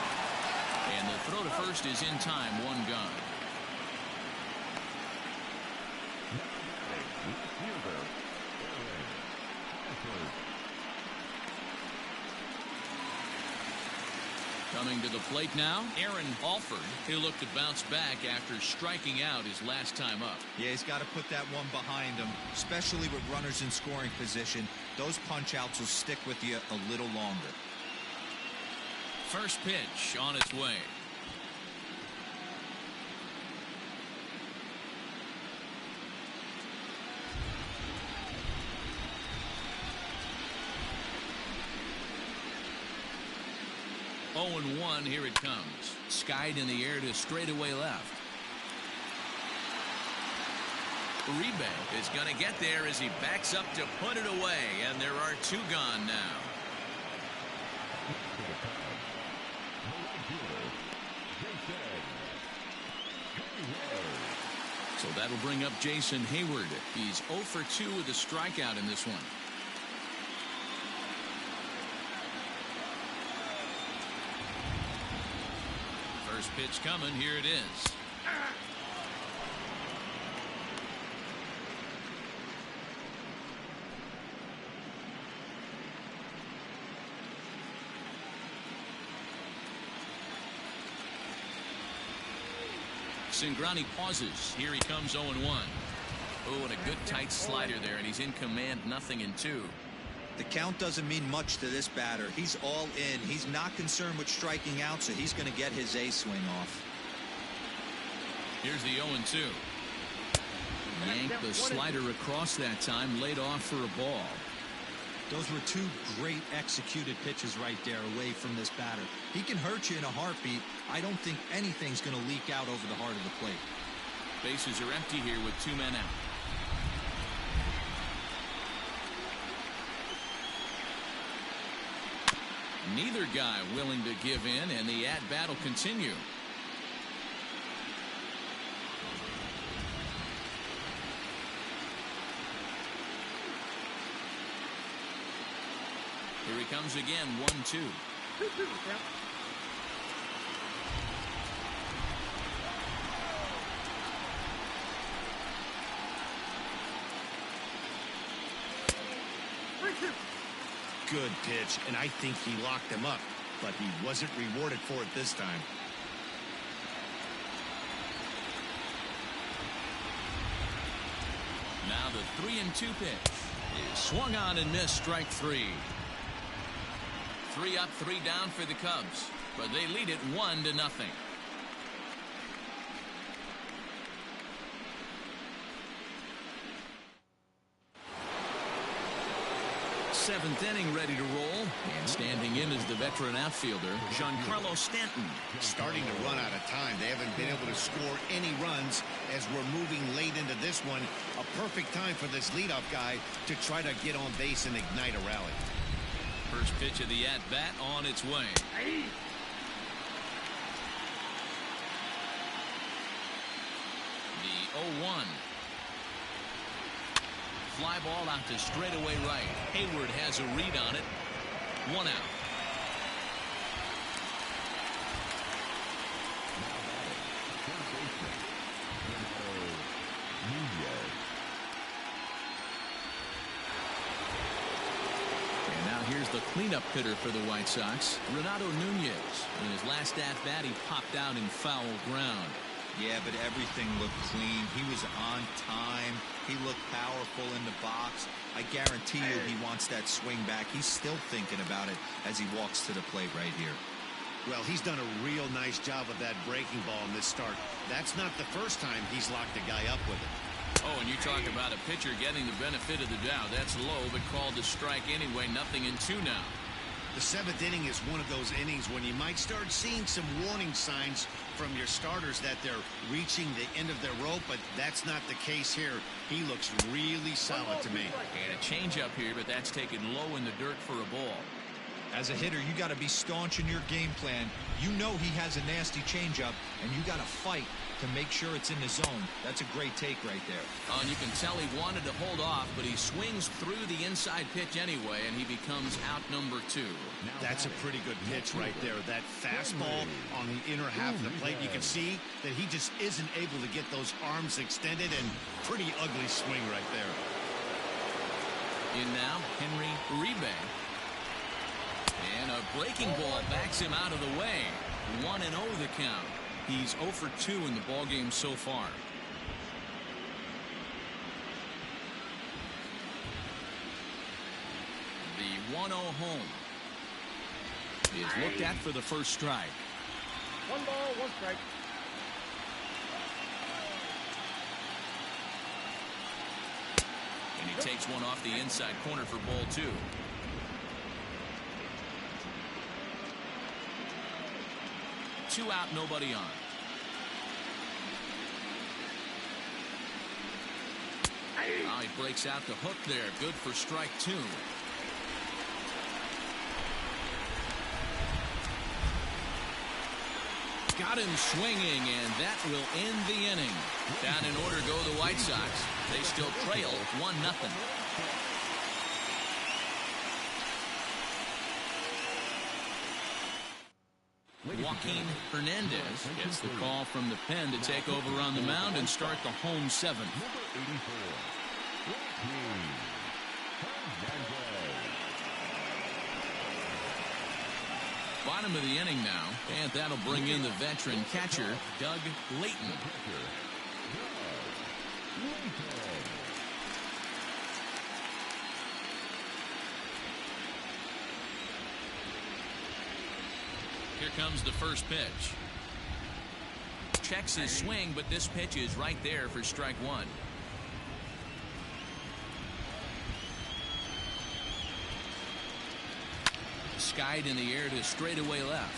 And the throw to first is in time. 1 gone. Coming to the plate now, Aaron Alford. He'll look to bounce back after striking out his last time up. Yeah, he's got to put that one behind him, especially with runners in scoring position. Those punch-outs will stick with you a little longer. First pitch on its way. Oh, and 1, here it comes. Skied in the air to straightaway left. Uribe is going to get there as he backs up to put it away, and there are 2 gone now. So that'll bring up Jason Hayward. He's 0 for 2 with a strikeout in this one. First pitch coming. Here it is. Cingrani pauses. Here he comes. 0-1. Oh, and a good tight slider there, and he's in command. 0-2. The count doesn't mean much to this batter. He's all in. He's not concerned with striking out, so he's going to get his A swing off. Here's the 0-2. Yanked the slider across that time, laid off for a ball. Those were two great executed pitches right there away from this batter. He can hurt you in a heartbeat. I don't think anything's going to leak out over the heart of the plate. Bases are empty here with 2 men out. Neither guy willing to give in, and the at-bat will continue. Here he comes again, 1-2. 2-2 count. Good pitch, and I think he locked him up, but he wasn't rewarded for it this time. Now the 3-2 pitch is swung on and missed, strike 3. 3 up, 3 down for the Cubs, but they lead it 1-0. 7th inning ready to roll, and standing in is the veteran outfielder Giancarlo Stanton. Starting to run out of time. They haven't been able to score any runs as we're moving late into this one. A perfect time for this leadoff guy to try to get on base and ignite a rally. First pitch of the at-bat on its way. The 0-1. Fly ball out to straightaway right. Hayward has a read on it. 1 out. And now here's the cleanup hitter for the White Sox, Renato Nunez. In his last at-bat, he popped out in foul ground. Yeah, but everything looked clean. He was on time. He looked powerful in the box. I guarantee you he wants that swing back. He's still thinking about it as he walks to the plate right here. Well, he's done a real nice job of that breaking ball in this start. That's not the first time he's locked a guy up with it. Oh, and you talk about a pitcher getting the benefit of the doubt. That's low, but called to strike anyway. 0-2 now. The 7th inning is one of those innings when you might start seeing some warning signs from your starters that they're reaching the end of their rope, but that's not the case here. He looks really solid to me. And a changeup here, but that's taken low in the dirt for a ball. As a hitter, you got to be staunch in your game plan. You know he has a nasty changeup, and you got to fight to make sure it's in the zone. That's a great take right there. Oh, and you can tell he wanted to hold off, but he swings through the inside pitch anyway, and he becomes out number 2. That's a pretty good pitch right there. That fastball on the inner half of the plate. You can see that he just isn't able to get those arms extended, and pretty ugly swing right there. In now, Henry Uribe. And a breaking ball backs him out of the way. 1-0 the count. He's 0 for 2 in the ballgame so far. The 1-0 home is looked at for the first strike. 1 ball, 1 strike. And he takes one off the inside corner for ball 2. Two out, nobody on. Oh, he breaks out the hook there. Good for strike 2. Got him swinging, and that will end the inning. Down in order go the White Sox. They still trail 1-0. Joaquin Hernandez gets the call from the pen to take over on the mound and start the home 7th. Number 84, Joaquin Hernandez. Bottom of the inning now, and that'll bring in the veteran catcher, Doug Layton. Here comes the first pitch. Checks his swing, but this pitch is right there for strike 1. skied in the air to straightaway left.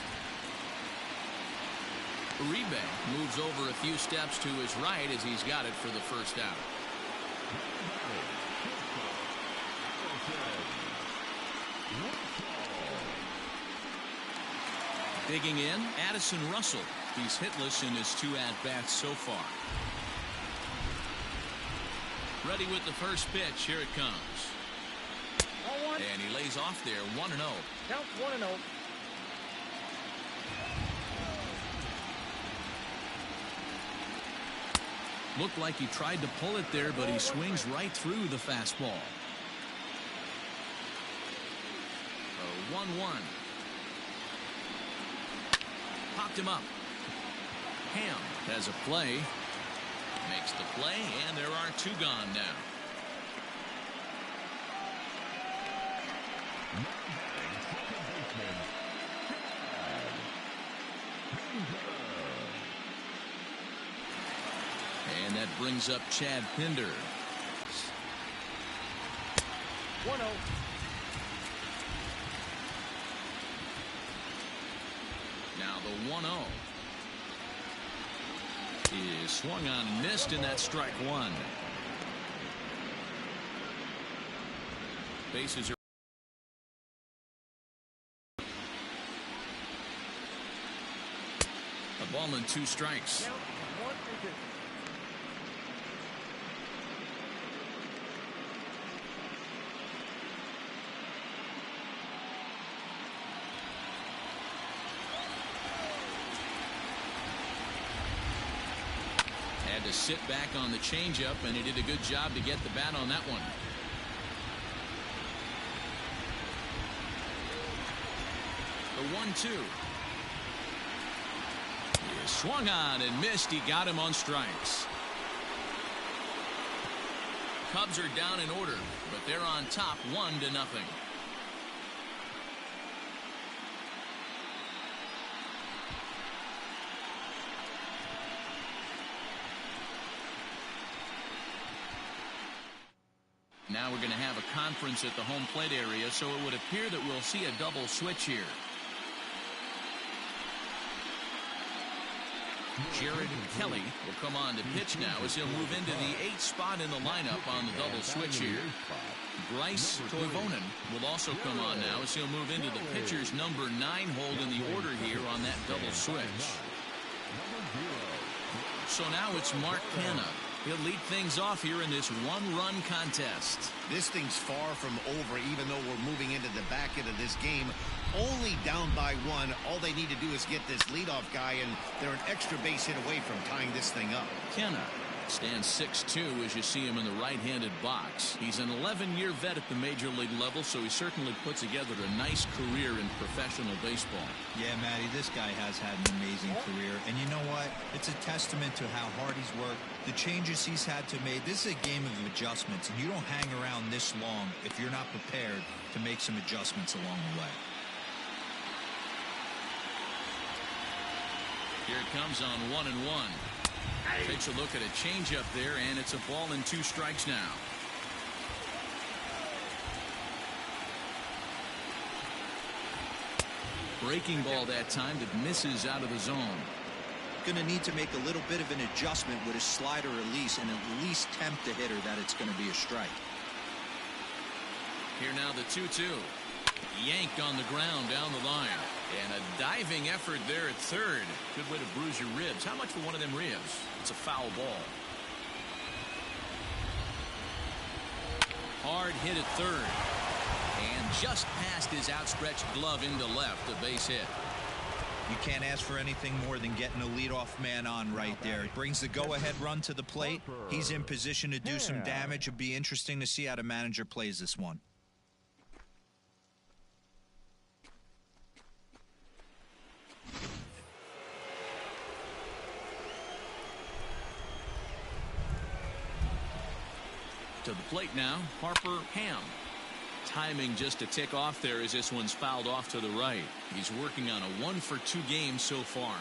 Uribe moves over a few steps to his right as he's got it for the first out. Digging in, Addison Russell. He's hitless in his 2 at-bats so far. Ready with the first pitch. Here it comes. And he lays off there, 1-0. Count 1-0. Looked like he tried to pull it there, but he swings right through the fastball. 1-1. Popped him up. Ham has a play. Makes the play, and there are 2 gone now. And that brings up Chad Pinder. 1-0. Now the 1-0 is swung on and missed, and that's strike 1. Bases are a ball and 2 strikes. Count 1-2. Had to sit back on the changeup, and he did a good job to get the bat on that one. The 1-2 is swung on and missed. He got him on strikes. Cubs are down in order, but they're on top 1-0. Now we're going to have a conference at the home plate area, so it would appear that we'll see a double switch here. Jared Kelly will come on to pitch now as he'll move into the 8th spot in the lineup on the double switch here. Bryce Toivonen will also come on now as he'll move into the pitcher's number 9 hold in the order here on that double switch. So now it's Mark Canha. He'll lead things off here in this 1-run contest. This thing's far from over, even though we're moving into the back end of this game. Only down by 1. All they need to do is get this leadoff guy, and they're an extra base hit away from tying this thing up. Canha stands 6'2" as you see him in the right-handed box. He's an 11-year vet at the major league level, so he certainly puts together a nice career in professional baseball. Yeah, Matty, this guy has had an amazing career, and you know what? It's a testament to how hard he's worked, the changes he's had to make. This is a game of adjustments, and you don't hang around this long if you're not prepared to make some adjustments along the way. Here it comes on 1-1. Takes a look at a changeup there, and it's a ball and 2 strikes now. Breaking ball that time that misses out of the zone. Going to need to make a little bit of an adjustment with his slider release and at least tempt the hitter that it's going to be a strike. Here now the 2-2. Yanked on the ground down the line. And a diving effort there at third. Good way to bruise your ribs. How much for one of them ribs? It's a foul ball. Hard hit at third. And just past his outstretched glove into left, a base hit. You can't ask for anything more than getting a leadoff man on right there. It brings the go-ahead run to the plate. He's in position to do some damage. It'd be interesting to see how the manager plays this one. To the plate now, Harper Ham. Timing just a tick off there as this one's fouled off to the right. He's working on a 1-for-2 game so far.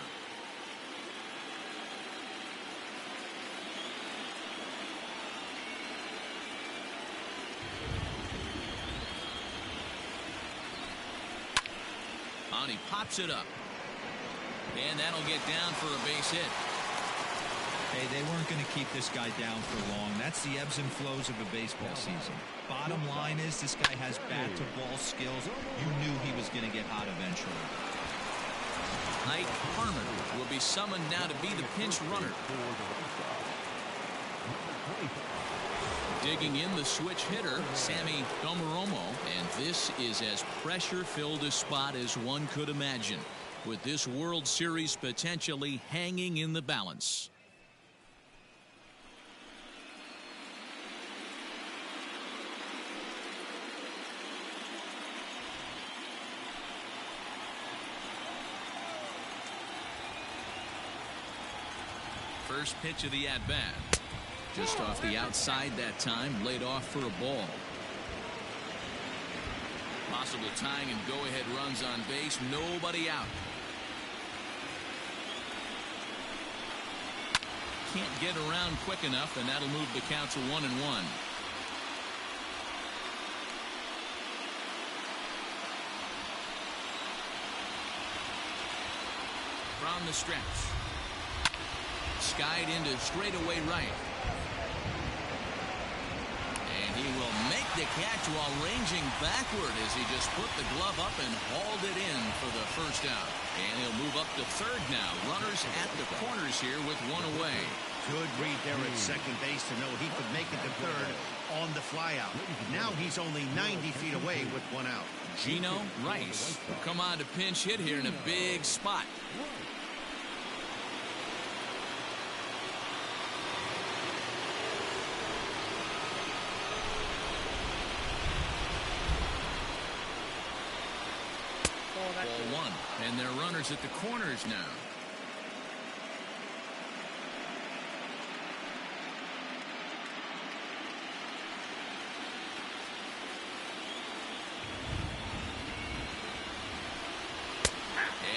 And he pops it up. And that'll get down for a base hit. Hey, they weren't going to keep this guy down for long. That's the ebbs and flows of a baseball season. Bottom line is this guy has bat-to-ball skills. You knew he was going to get hot eventually. Ike Harmon will be summoned now to be the pinch runner. Digging in the switch hitter, Sammy Domoromo. And this is as pressure-filled a spot as one could imagine, with this World Series potentially hanging in the balance. First pitch of the at-bat. Just off the outside that time, laid off for a ball. Possible tying and go-ahead runs on base. Nobody out. Can't get around quick enough, and that'll move the count to 1-1. From the stretch. Skied into straightaway right. And he will make the catch while ranging backward as he just put the glove up and hauled it in for the first out. And he'll move up to third now. Runners at the corners here with one away. Good read there at second base to know he could make it to third on the flyout. Now he's only 90 feet away with one out. Gino Rice will come on to pinch hit here in a big spot. Ball one, and they're runners at the corners now.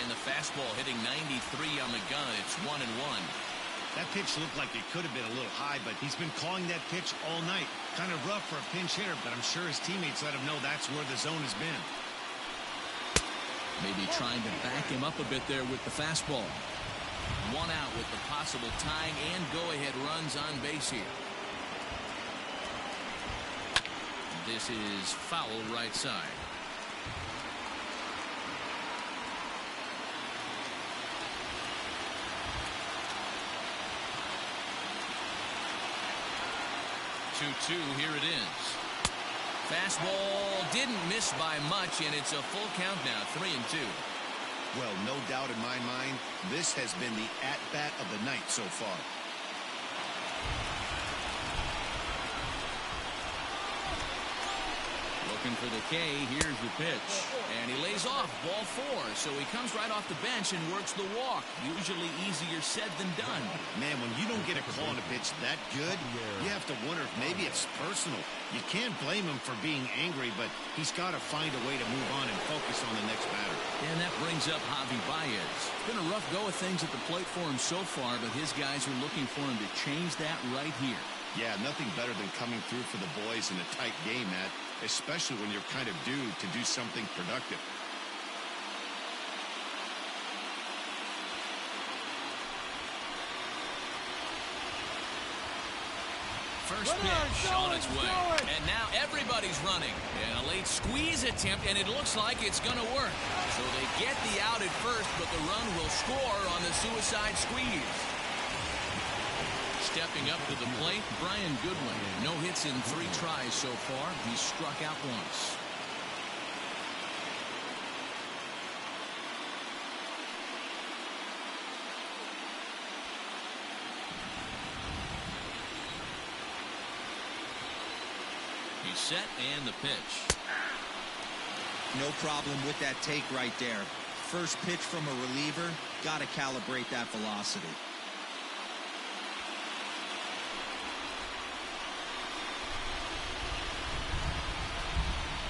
And the fastball hitting 93 on the gun. It's 1-1. That pitch looked like it could have been a little high, but he's been calling that pitch all night. Kind of rough for a pinch hitter, but I'm sure his teammates let him know that's where the zone has been. Maybe trying to back him up a bit there with the fastball. One out with the possible tying and go-ahead runs on base here. This is foul right side. Here it is. Fastball didn't miss by much, and it's a full count now, 3-2. Well, no doubt in my mind, this has been the at-bat of the night so far. Looking for the K. Here's the pitch. And he lays off. Ball 4. So he comes right off the bench and works the walk. Usually easier said than done. Man, when you don't get a call on a pitch that good, you have to wonder if maybe it's personal. You can't blame him for being angry, but he's got to find a way to move on and focus on the next batter. And that brings up Javi Baez. It's been a rough go of things at the plate for him so far, but his guys are looking for him to change that right here. Yeah, nothing better than coming through for the boys in a tight game, Matt, especially when you're kind of due to do something productive. First pitch on its way. And now everybody's running. And a late squeeze attempt, and it looks like it's going to work. So they get the out at first, but the run will score on the suicide squeeze. Stepping up to the plate, Brian Goodwin. No hits in 3 tries so far. He's struck out once. He's set and the pitch. No problem with that take right there. First pitch from a reliever, got to calibrate that velocity.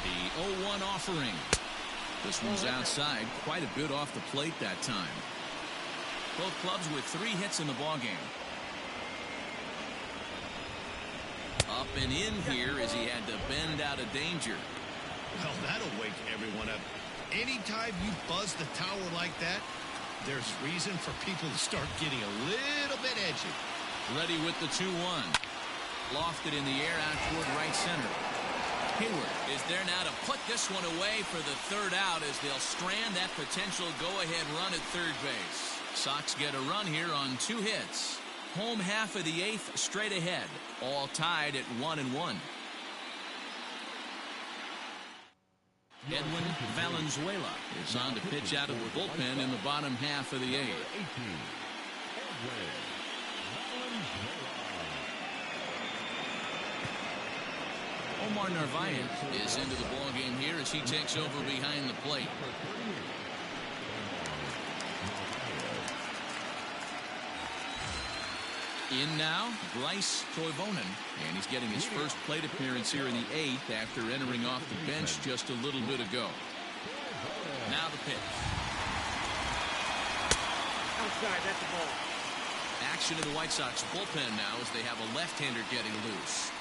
The 0-1 offering. This one's outside, quite a bit off the plate that time. Both clubs with 3 hits in the ballgame. Up and in here as he had to bend out of danger. Well, that'll wake everyone up. Anytime you buzz the tower like that, there's reason for people to start getting a little bit edgy. Ready with the 2-1. Lofted in the air out toward right center. Hayward is there now to put this one away for the third out as they'll strand that potential go-ahead run at third base. Sox get a run here on 2 hits. Home half of the 8th straight ahead. All tied at 1-1. Edwin Valenzuela is on to pitch out of the bullpen in the bottom half of the 8th. Omar Narvaez is into the ballgame here as he takes over behind the plate. In now, Bryce Toivonen, and he's getting his first plate appearance here in the 8th after entering off the bench just a little bit ago. Now the pitch. Outside, that's the ball. Action in the White Sox bullpen now as they have a left-hander getting loose.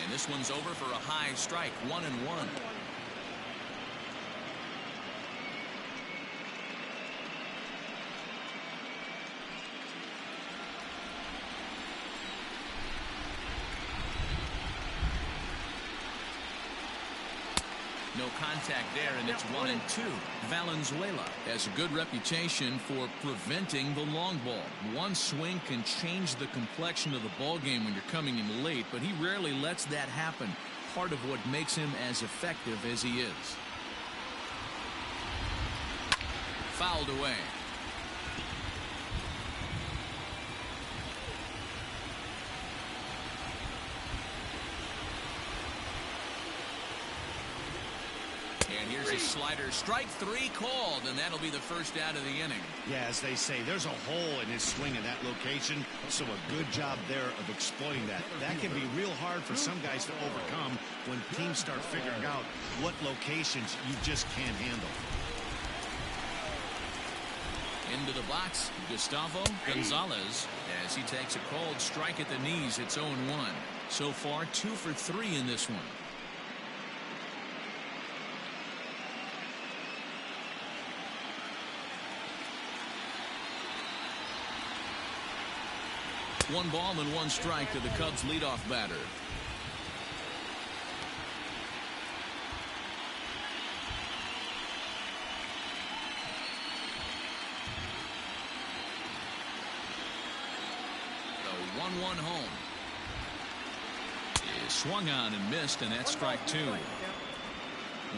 And this one's over for a high strike, 1-1. No contact there, and it's 1-2. Valenzuela has a good reputation for preventing the long ball. One swing can change the complexion of the ball game when you're coming in late, but he rarely lets that happen. Part of what makes him as effective as he is. Fouled away. And here's a slider. Strike 3 called, and that'll be the first out of the inning. Yeah, as they say, there's a hole in his swing in that location, so a good job there of exploiting that. That can be real hard for some guys to overcome when teams start figuring out what locations you just can't handle. Into the box, Gustavo Gonzalez as he takes a called strike at the knees. It's 0-1. So far, 2 for 3 in this one. One ball and 1 strike to the Cubs leadoff batter. The 1-1 home is swung on and missed, and that's strike 2.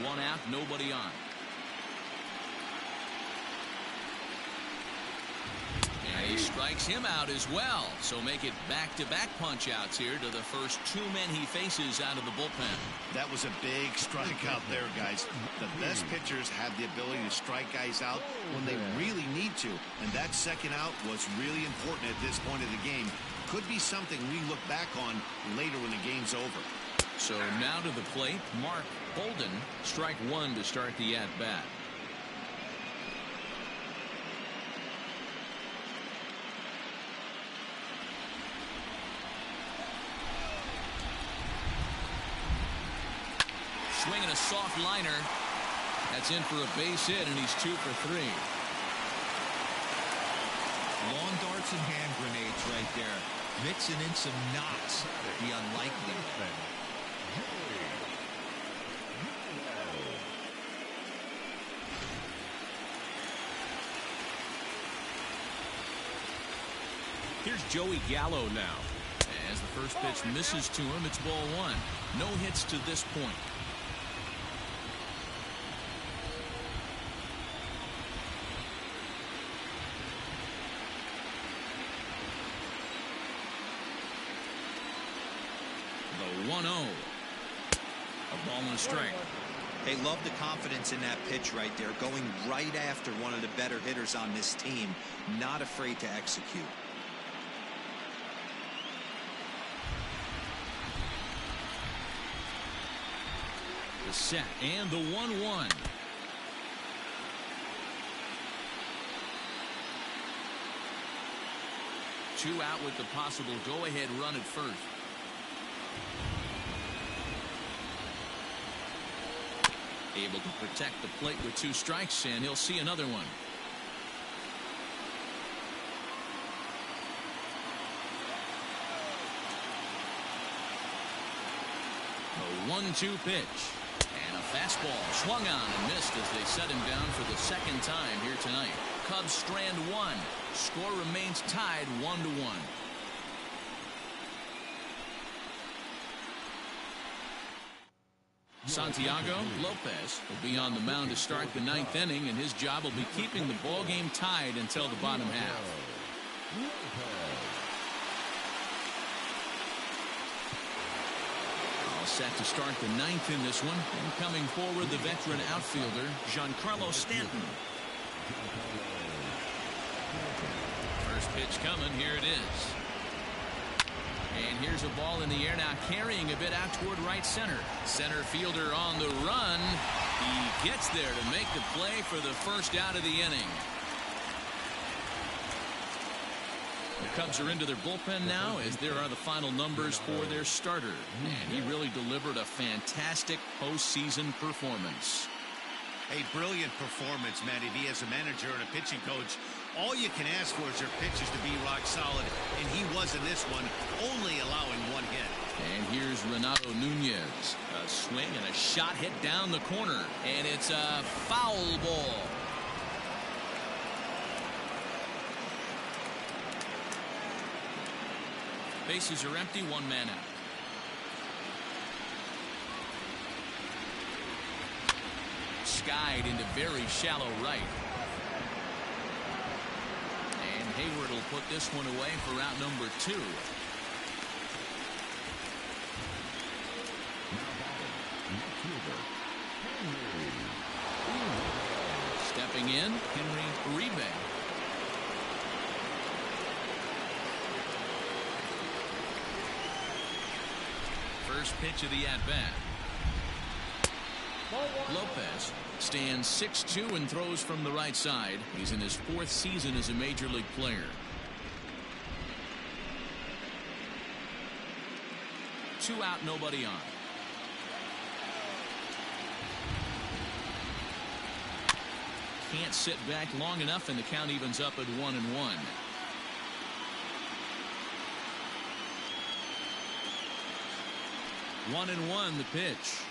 1 out, nobody on. And he strikes him out as well. So make it back-to-back punch-outs here to the first 2 men he faces out of the bullpen. That was a big strikeout there, guys. The best pitchers have the ability to strike guys out when they really need to. And that second out was really important at this point of the game. Could be something we look back on later when the game's over. So now to the plate, Mark Holden. Strike 1 to start the at-bat. Swinging a soft liner. That's in for a base hit, and he's 2 for 3. Lawn darts and hand grenades right there. Mixing in some knocks. The unlikely. Here's Joey Gallo now. As the first pitch misses to him, it's ball 1. No hits to this point. The 1-0. A ball and a strike. They love the confidence in that pitch right there. Going right after one of the better hitters on this team. Not afraid to execute. The set and the 1-1. 2 out with the possible go-ahead run at first. Able to protect the plate with 2 strikes, and he'll see another one. A 1-2 pitch. And a fastball swung on and missed as they set him down for the second time here tonight. Cubs strand 1. Score remains tied 1-1. Santiago Lopez will be on the mound to start the 9th inning, and his job will be keeping the ball game tied until the bottom half. All set to start the 9th in this one. And coming forward, the veteran outfielder, Giancarlo Stanton. First pitch coming. Here it is. And here's a ball in the air now, carrying a bit out toward right center. Center fielder on the run. He gets there to make the play for the first out of the inning. The Cubs are into their bullpen now, as there are the final numbers for their starter. And he really delivered a fantastic postseason performance. A brilliant performance, Matty V, as a manager and a pitching coach. All you can ask for is your pitchers to be rock solid, and he was in this one, only allowing 1 hit. And here's Renato Nunez. A swing and a shot hit down the corner, and it's a foul ball. Bases are empty, 1 man out. Skied into very shallow right. And Hayward will put this one away for out number 2. Stepping in, Henry Uribe. First pitch of the at-bat. Lopez stands 6'2" and throws from the right side. He's in his 4th season as a major league player. 2 out, nobody on. Can't sit back long enough, and the count evens up at 1-1. 1-1 the pitch.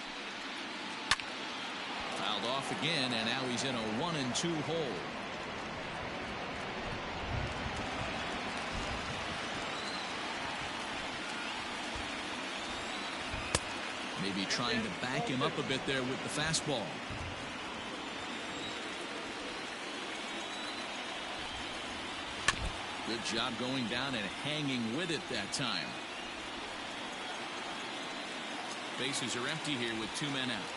Fouled off again, and now he's in a 1-2 hole. Maybe trying to back him up a bit there with the fastball. Good job going down and hanging with it that time. Bases are empty here with 2 men out.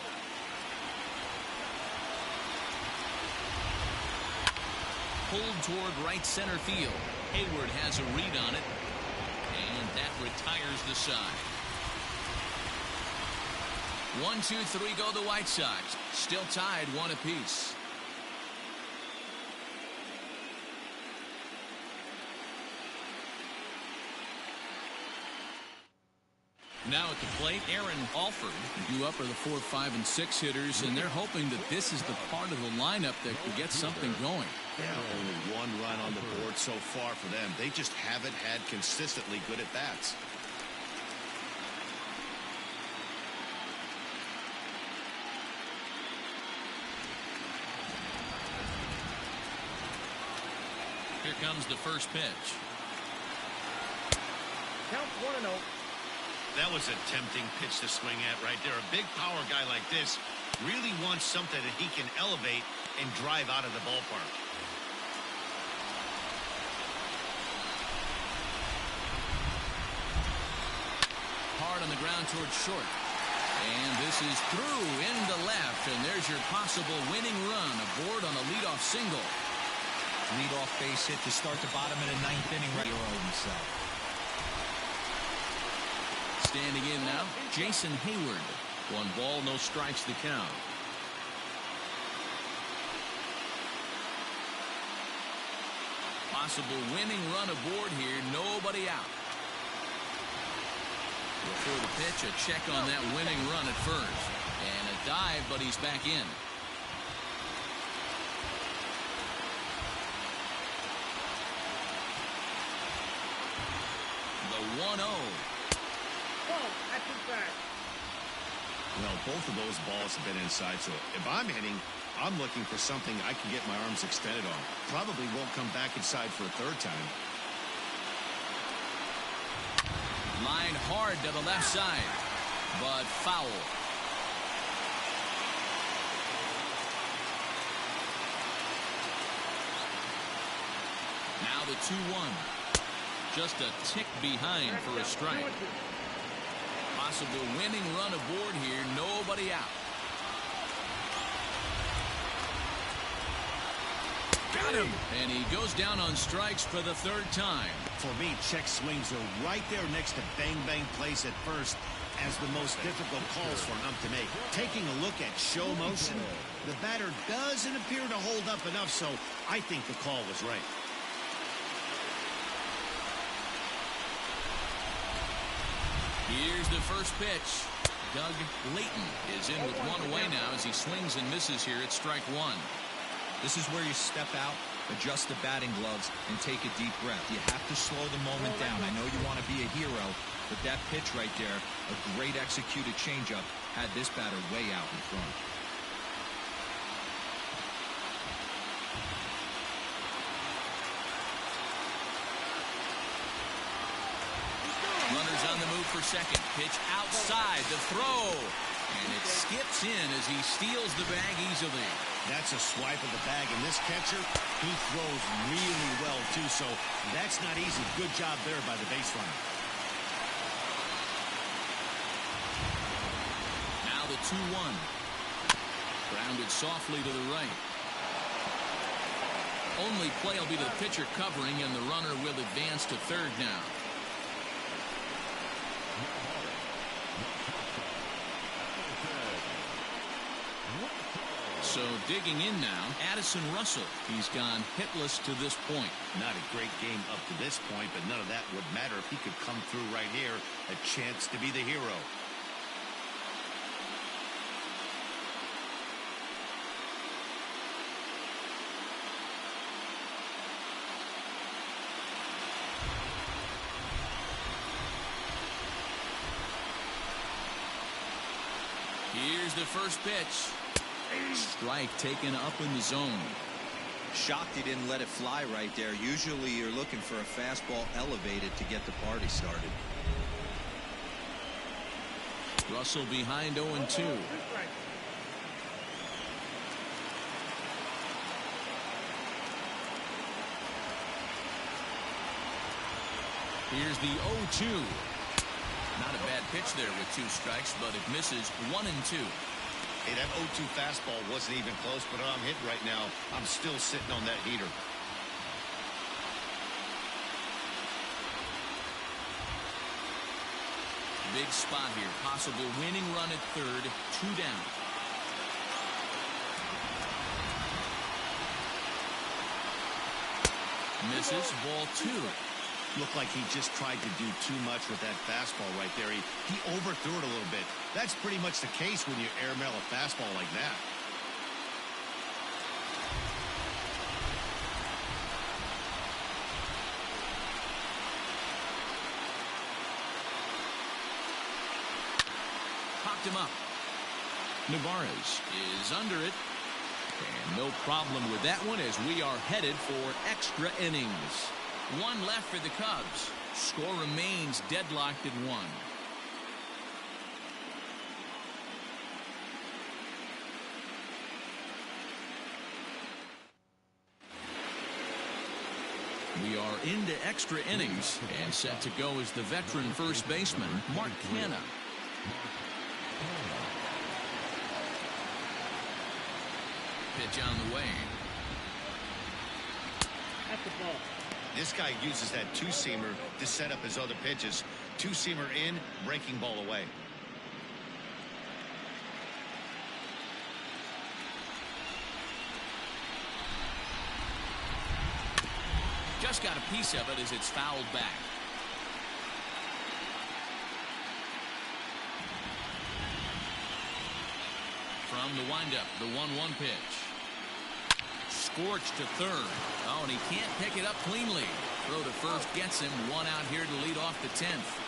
Pulled toward right center field. Hayward has a read on it, and that retires the side. 1-2-3 go the White Sox. Still tied 1 apiece. Now at the plate, Aaron Alford. Due up are the 4, 5, and 6 hitters, and they're hoping that this is the part of the lineup that could get something going. Yeah, only 1 run on the board so far for them. They just haven't had consistently good at bats. Here comes the first pitch. Count 1-0. That was a tempting pitch to swing at right there. A big power guy like this really wants something that he can elevate and drive out of the ballpark. Hard on the ground towards short. And this is through into left, and there's your possible winning run aboard on a leadoff single. Leadoff base hit to start the bottom of the 9th inning. Right himself. Standing in now, Jason Hayward. 1 ball, no strikes to count. Possible winning run aboard here. Nobody out. Before the pitch, a check on that winning run at first. And a dive, but he's back in. The 1-0. Ball, that's inside. Well, both of those balls have been inside, so if I'm hitting, I'm looking for something I can get my arms extended on. Probably won't come back inside for a third time. Line hard to the left side, but foul. Now the 2-1. Just a tick behind for a strike. Possible winning run aboard here. Nobody out. Got him. And he goes down on strikes for the third time. For me, check swings are right there next to bang-bang plays at first as the most difficult calls for an ump to make. Taking a look at show motion, the batter doesn't appear to hold up enough, so I think the call was right. Here's the first pitch. Doug Layton is in with one away now as he swings and misses here at strike one. This is where you step out, adjust the batting gloves, and take a deep breath. You have to slow the moment down. I know you want to be a hero, but that pitch right there, a great executed changeup, had this batter way out in front. Runners on the move for second. Pitch outside. The throw. And it skips in as he steals the bag easily. That's a swipe of the bag, and this catcher, he throws really well, too, so that's not easy. Good job there by the base runner. Now the 2-1. Grounded softly to the right. Only play will be to the pitcher covering, and the runner will advance to third now. So digging in now, Addison Russell. He's gone hitless to this point. Not a great game up to this point, but none of that would matter if he could come through right here. A chance to be the hero. Here's the first pitch. Strike taken up in the zone. Shocked he didn't let it fly right there. Usually you're looking for a fastball elevated to get the party started. Russell behind 0-2. Here's the 0-2. Not a bad pitch there with two strikes, but it misses 1-2. Hey, that 0-2 fastball wasn't even close, but I'm hit right now. I'm still sitting on that heater. Big spot here. Possible winning run at third. 2 down. Misses. Ball 2. Looked like he just tried to do too much with that fastball right there. He overthrew it a little bit. That's pretty much the case when you airmail a fastball like that. Popped him up. Navarez is under it. And no problem with that one as we are headed for extra innings. One left for the Cubs. Score remains deadlocked at 1. We are into extra innings, and set to go is the veteran first baseman, Mark Canha. Pitch on the way. That's the ball. This guy uses that two-seamer to set up his other pitches. Two-seamer in, breaking ball away. just got a piece of it as it's fouled back. From the windup, the 1-1 pitch. Scorched to third. Oh, and he can't pick it up cleanly. Throw to first gets him. One out here to lead off the 10th.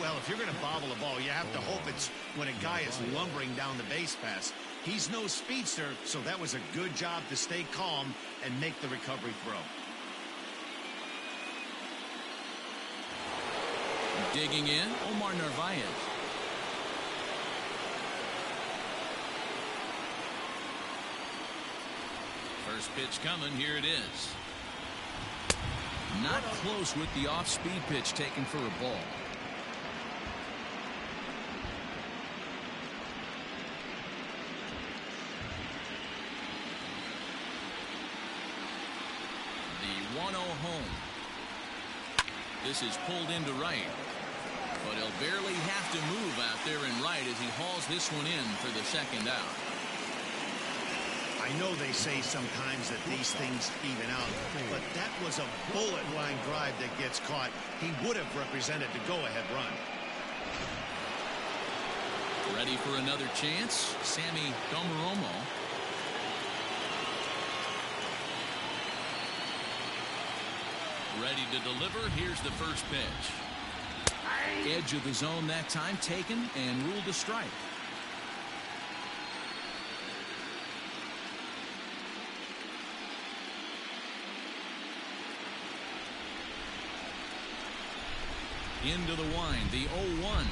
Well, if you're going to bobble a ball, you have to hope it's when a guy is lumbering down the base pass. He's no speedster, so that was a good job to stay calm and make the recovery throw. Digging in, Omar Narvaez. First pitch coming. Here it is. Not close with the off-speed pitch taken for a ball. The 1-0 home. This is pulled into right. But he'll barely have to move out there in right as he hauls this one in for the second out. I know they say sometimes that these things even out, but that was a bullet line drive that gets caught. He would have represented the go-ahead run. Ready for another chance? Sammy Domaromo. Ready to deliver. Here's the first pitch. Edge of the zone that time taken and ruled a strike. Into the wind, the 0-1.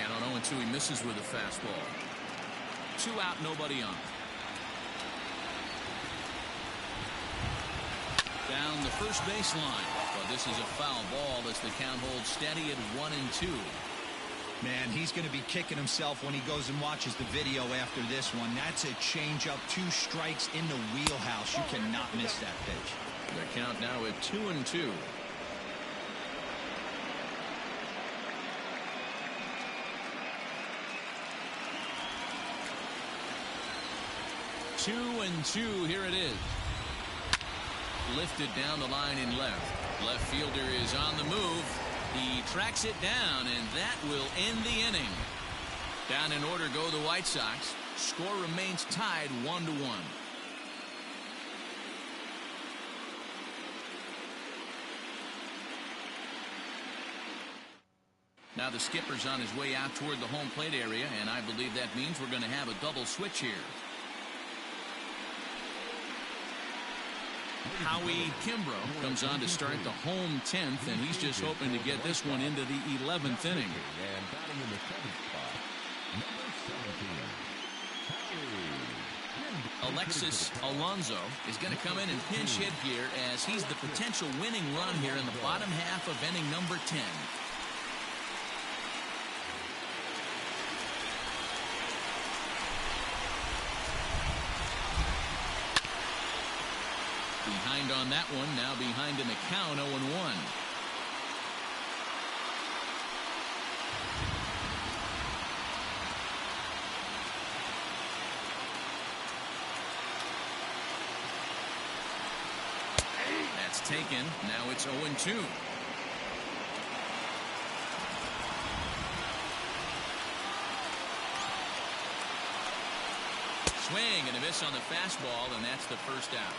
And on 0-2, he misses with a fastball. 2 out, nobody on. Down the first baseline. But this is a foul ball as the count holds steady at 1-2. Man, he's going to be kicking himself when he goes and watches the video after this one. That's a changeup, 2 strikes in the wheelhouse. You cannot miss that pitch. The count now at 2-2. Two and two, here it is. Lifted down the line in left. Left fielder is on the move. He tracks it down, and that will end the inning. Down in order go the White Sox. Score remains tied 1-1. Now the skipper's on his way out toward the home plate area, and I believe that means we're going to have a double switch here. Howie Kimbrough comes on to start the home 10th, and he's just hoping to get this one into the 11th inning. And batting in the 7th spot, number 17, Alexis Alonso is going to come in and pinch hit here as he's the potential winning run here in the bottom half of inning number 10. Behind on that one, now behind in the count, 0-1. That's taken. Now it's 0-2. Swing and a miss on the fastball, and that's the first out.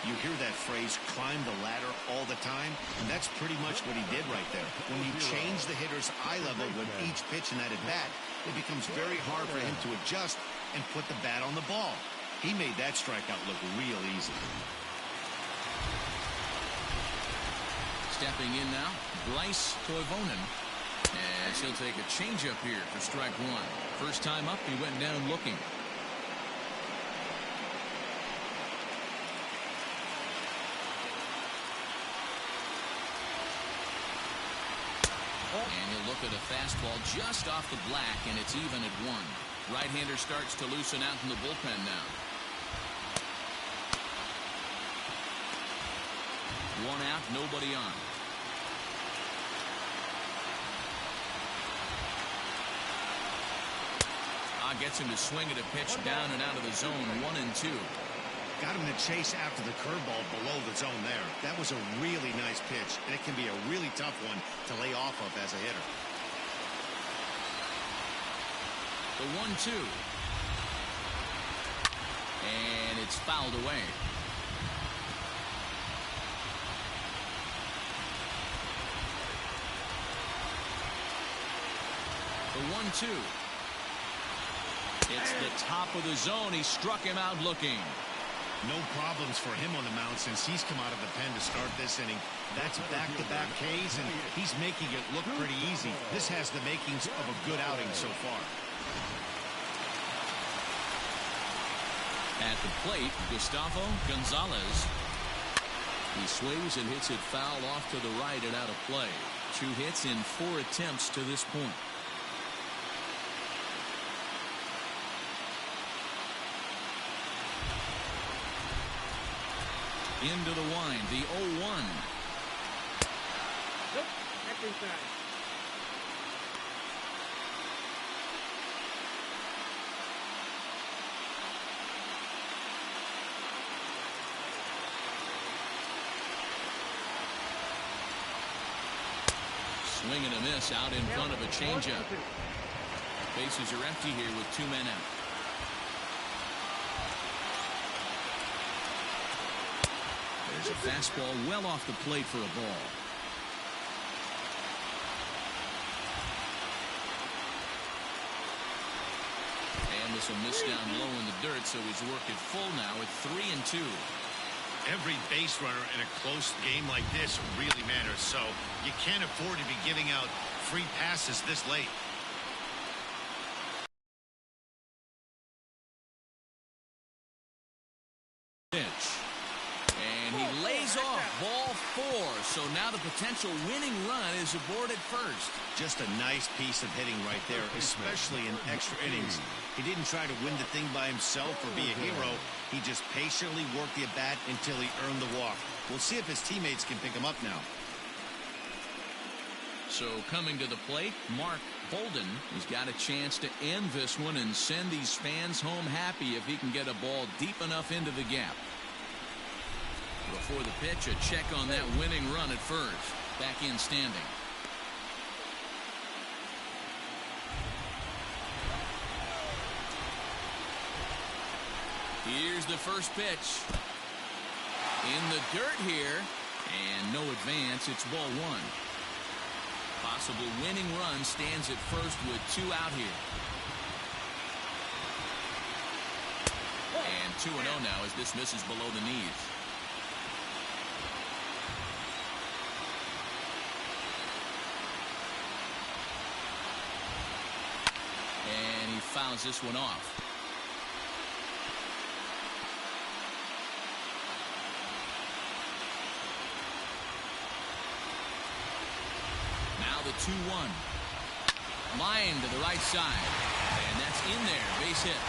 You hear that phrase, climb the ladder, all the time? And that's pretty much what he did right there. When you change the hitter's eye level with each pitch in that at-bat, it becomes very hard for him to adjust and put the bat on the ball. He made that strikeout look real easy. Stepping in now, Bryce Toivonen. And he'll take a changeup here for strike one. First time up, he went down looking. And he'll look at a fastball just off the black, and it's even at 1. Right-hander starts to loosen out in the bullpen now. One out, nobody on. Gets him to swing at a pitch down and out of the zone. 1-2. Got him to chase after the curveball below the zone there. That was a really nice pitch, and it can be a really tough one to lay off of as a hitter. The 1-2. And it's fouled away. The 1-2. It's the top of the zone. He struck him out looking. No problems for him on the mound since he's come out of the pen to start this inning. That's back-to-back Ks, and he's making it look pretty easy. This has the makings of a good outing so far. At the plate, Gustavo Gonzalez. He swings and hits it foul off to the right and out of play. 2 hits in 4 attempts to this point. Into the wind, the 0-1. Nope, that's inside. Swing and a miss out in front of a changeup. Bases are empty here with 2 men out. There's a fastball well off the plate for a ball. And this will miss down low in the dirt, so he's working full now at 3-2. Every base runner in a close game like this really matters, so you can't afford to be giving out free passes this late. Ball 4, so now the potential winning run is aboard at first. Just a nice piece of hitting right there, especially in extra innings. He didn't try to win the thing by himself or be a hero. He just patiently worked the at-bat until he earned the walk. We'll see if his teammates can pick him up now. So coming to the plate, Mark Bolden has got a chance to end this one and send these fans home happy if he can get a ball deep enough into the gap. Before the pitch, a check on that winning run at first. Back in standing. Here's the first pitch. In the dirt here. And no advance. It's ball 1. Possible winning run stands at first with 2 out here. And 2-0 now as this misses below the knees. And he fouls this one off. Now the 2-1. Line to the right side. And that's in there. Base hit.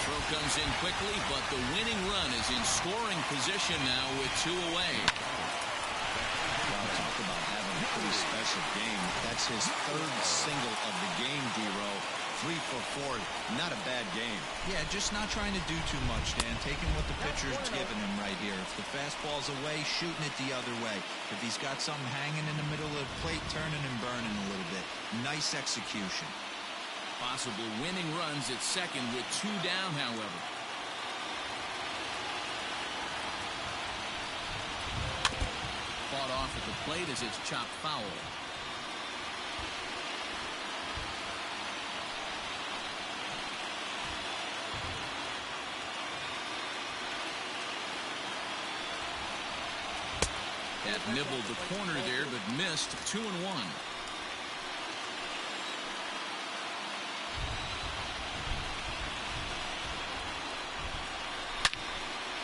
Throw comes in quickly, but the winning run is in scoring position now with 2 away. Well, talk about having a pretty special game. That's his 3rd single of the game, D-Row. 3 for 4. Not a bad game. Yeah, just not trying to do too much, Dan. Taking what the pitcher's giving him right here. If the fastball's away, shooting it the other way. If he's got something hanging in the middle of the plate, turning and burning a little bit. Nice execution. Possible winning runs at second with 2 down, however. Fought off at the plate as it's chopped foul. That nibbled the corner there, but missed. 2-1.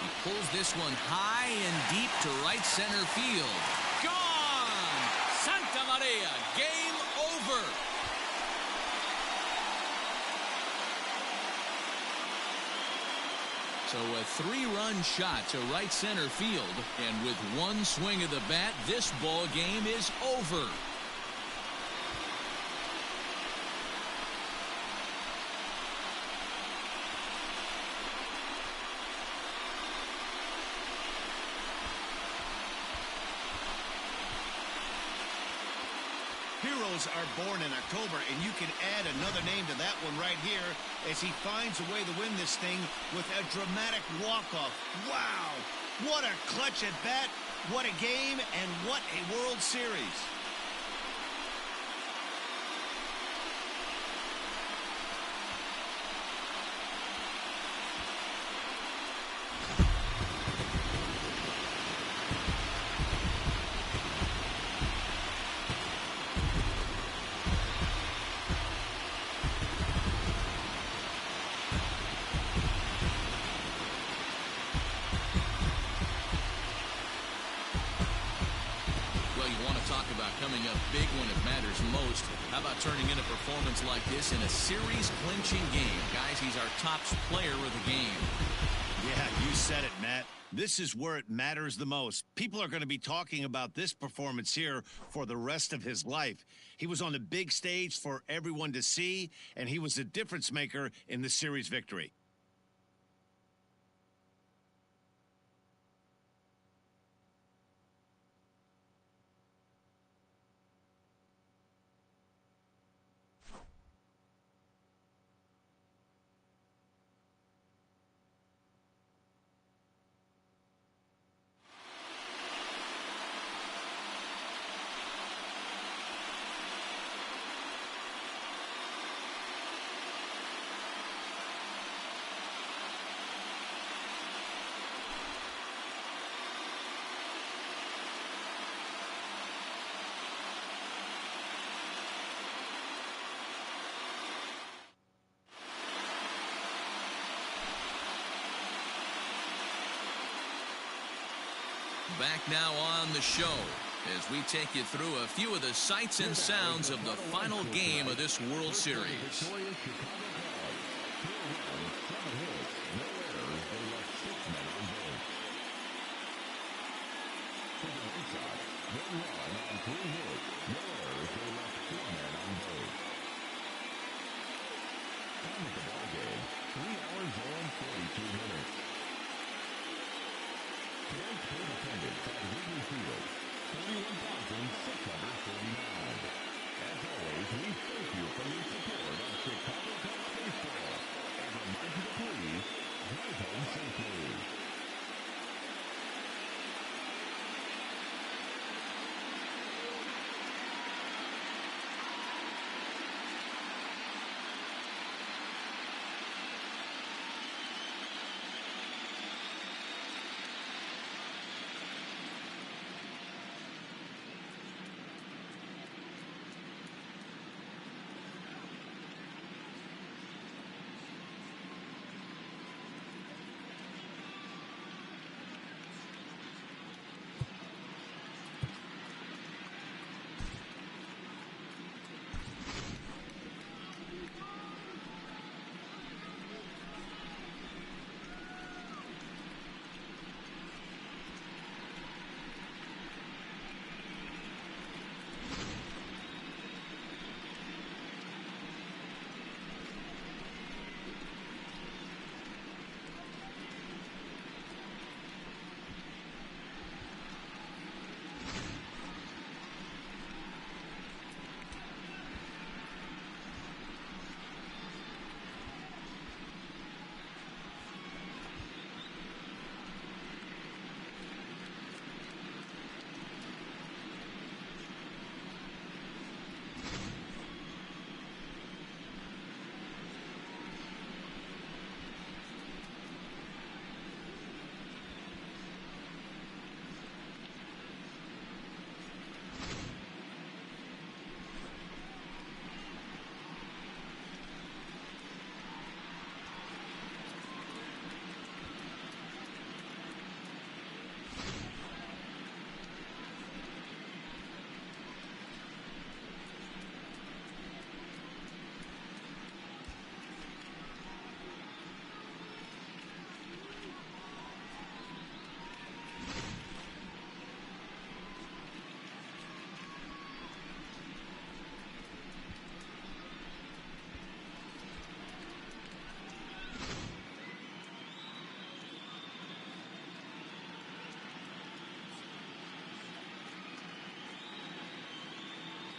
He pulls this one high and deep to right center field. Gone! Santa Maria, game over. So a 3-run shot to right center field. And with one swing of the bat, this ball game is over. Heroes are born in October, and you can add another name to that one right here as he finds a way to win this thing with a dramatic walk-off. Wow! What a clutch at bat, what a game, and what a World Series. Coming up big when it matters most. How about turning in a performance like this in a series-clinching game? Guys, he's our top player of the game. Yeah, you said it, Matt. This is where it matters the most. People are going to be talking about this performance here for the rest of his life. He was on the big stage for everyone to see, and he was the difference maker in the series victory. Back now on the show as we take you through a few of the sights and sounds of the final game of this World Series. As always, we thank you for your support of Chicago Cubs baseball. And remind you to please drive home safely.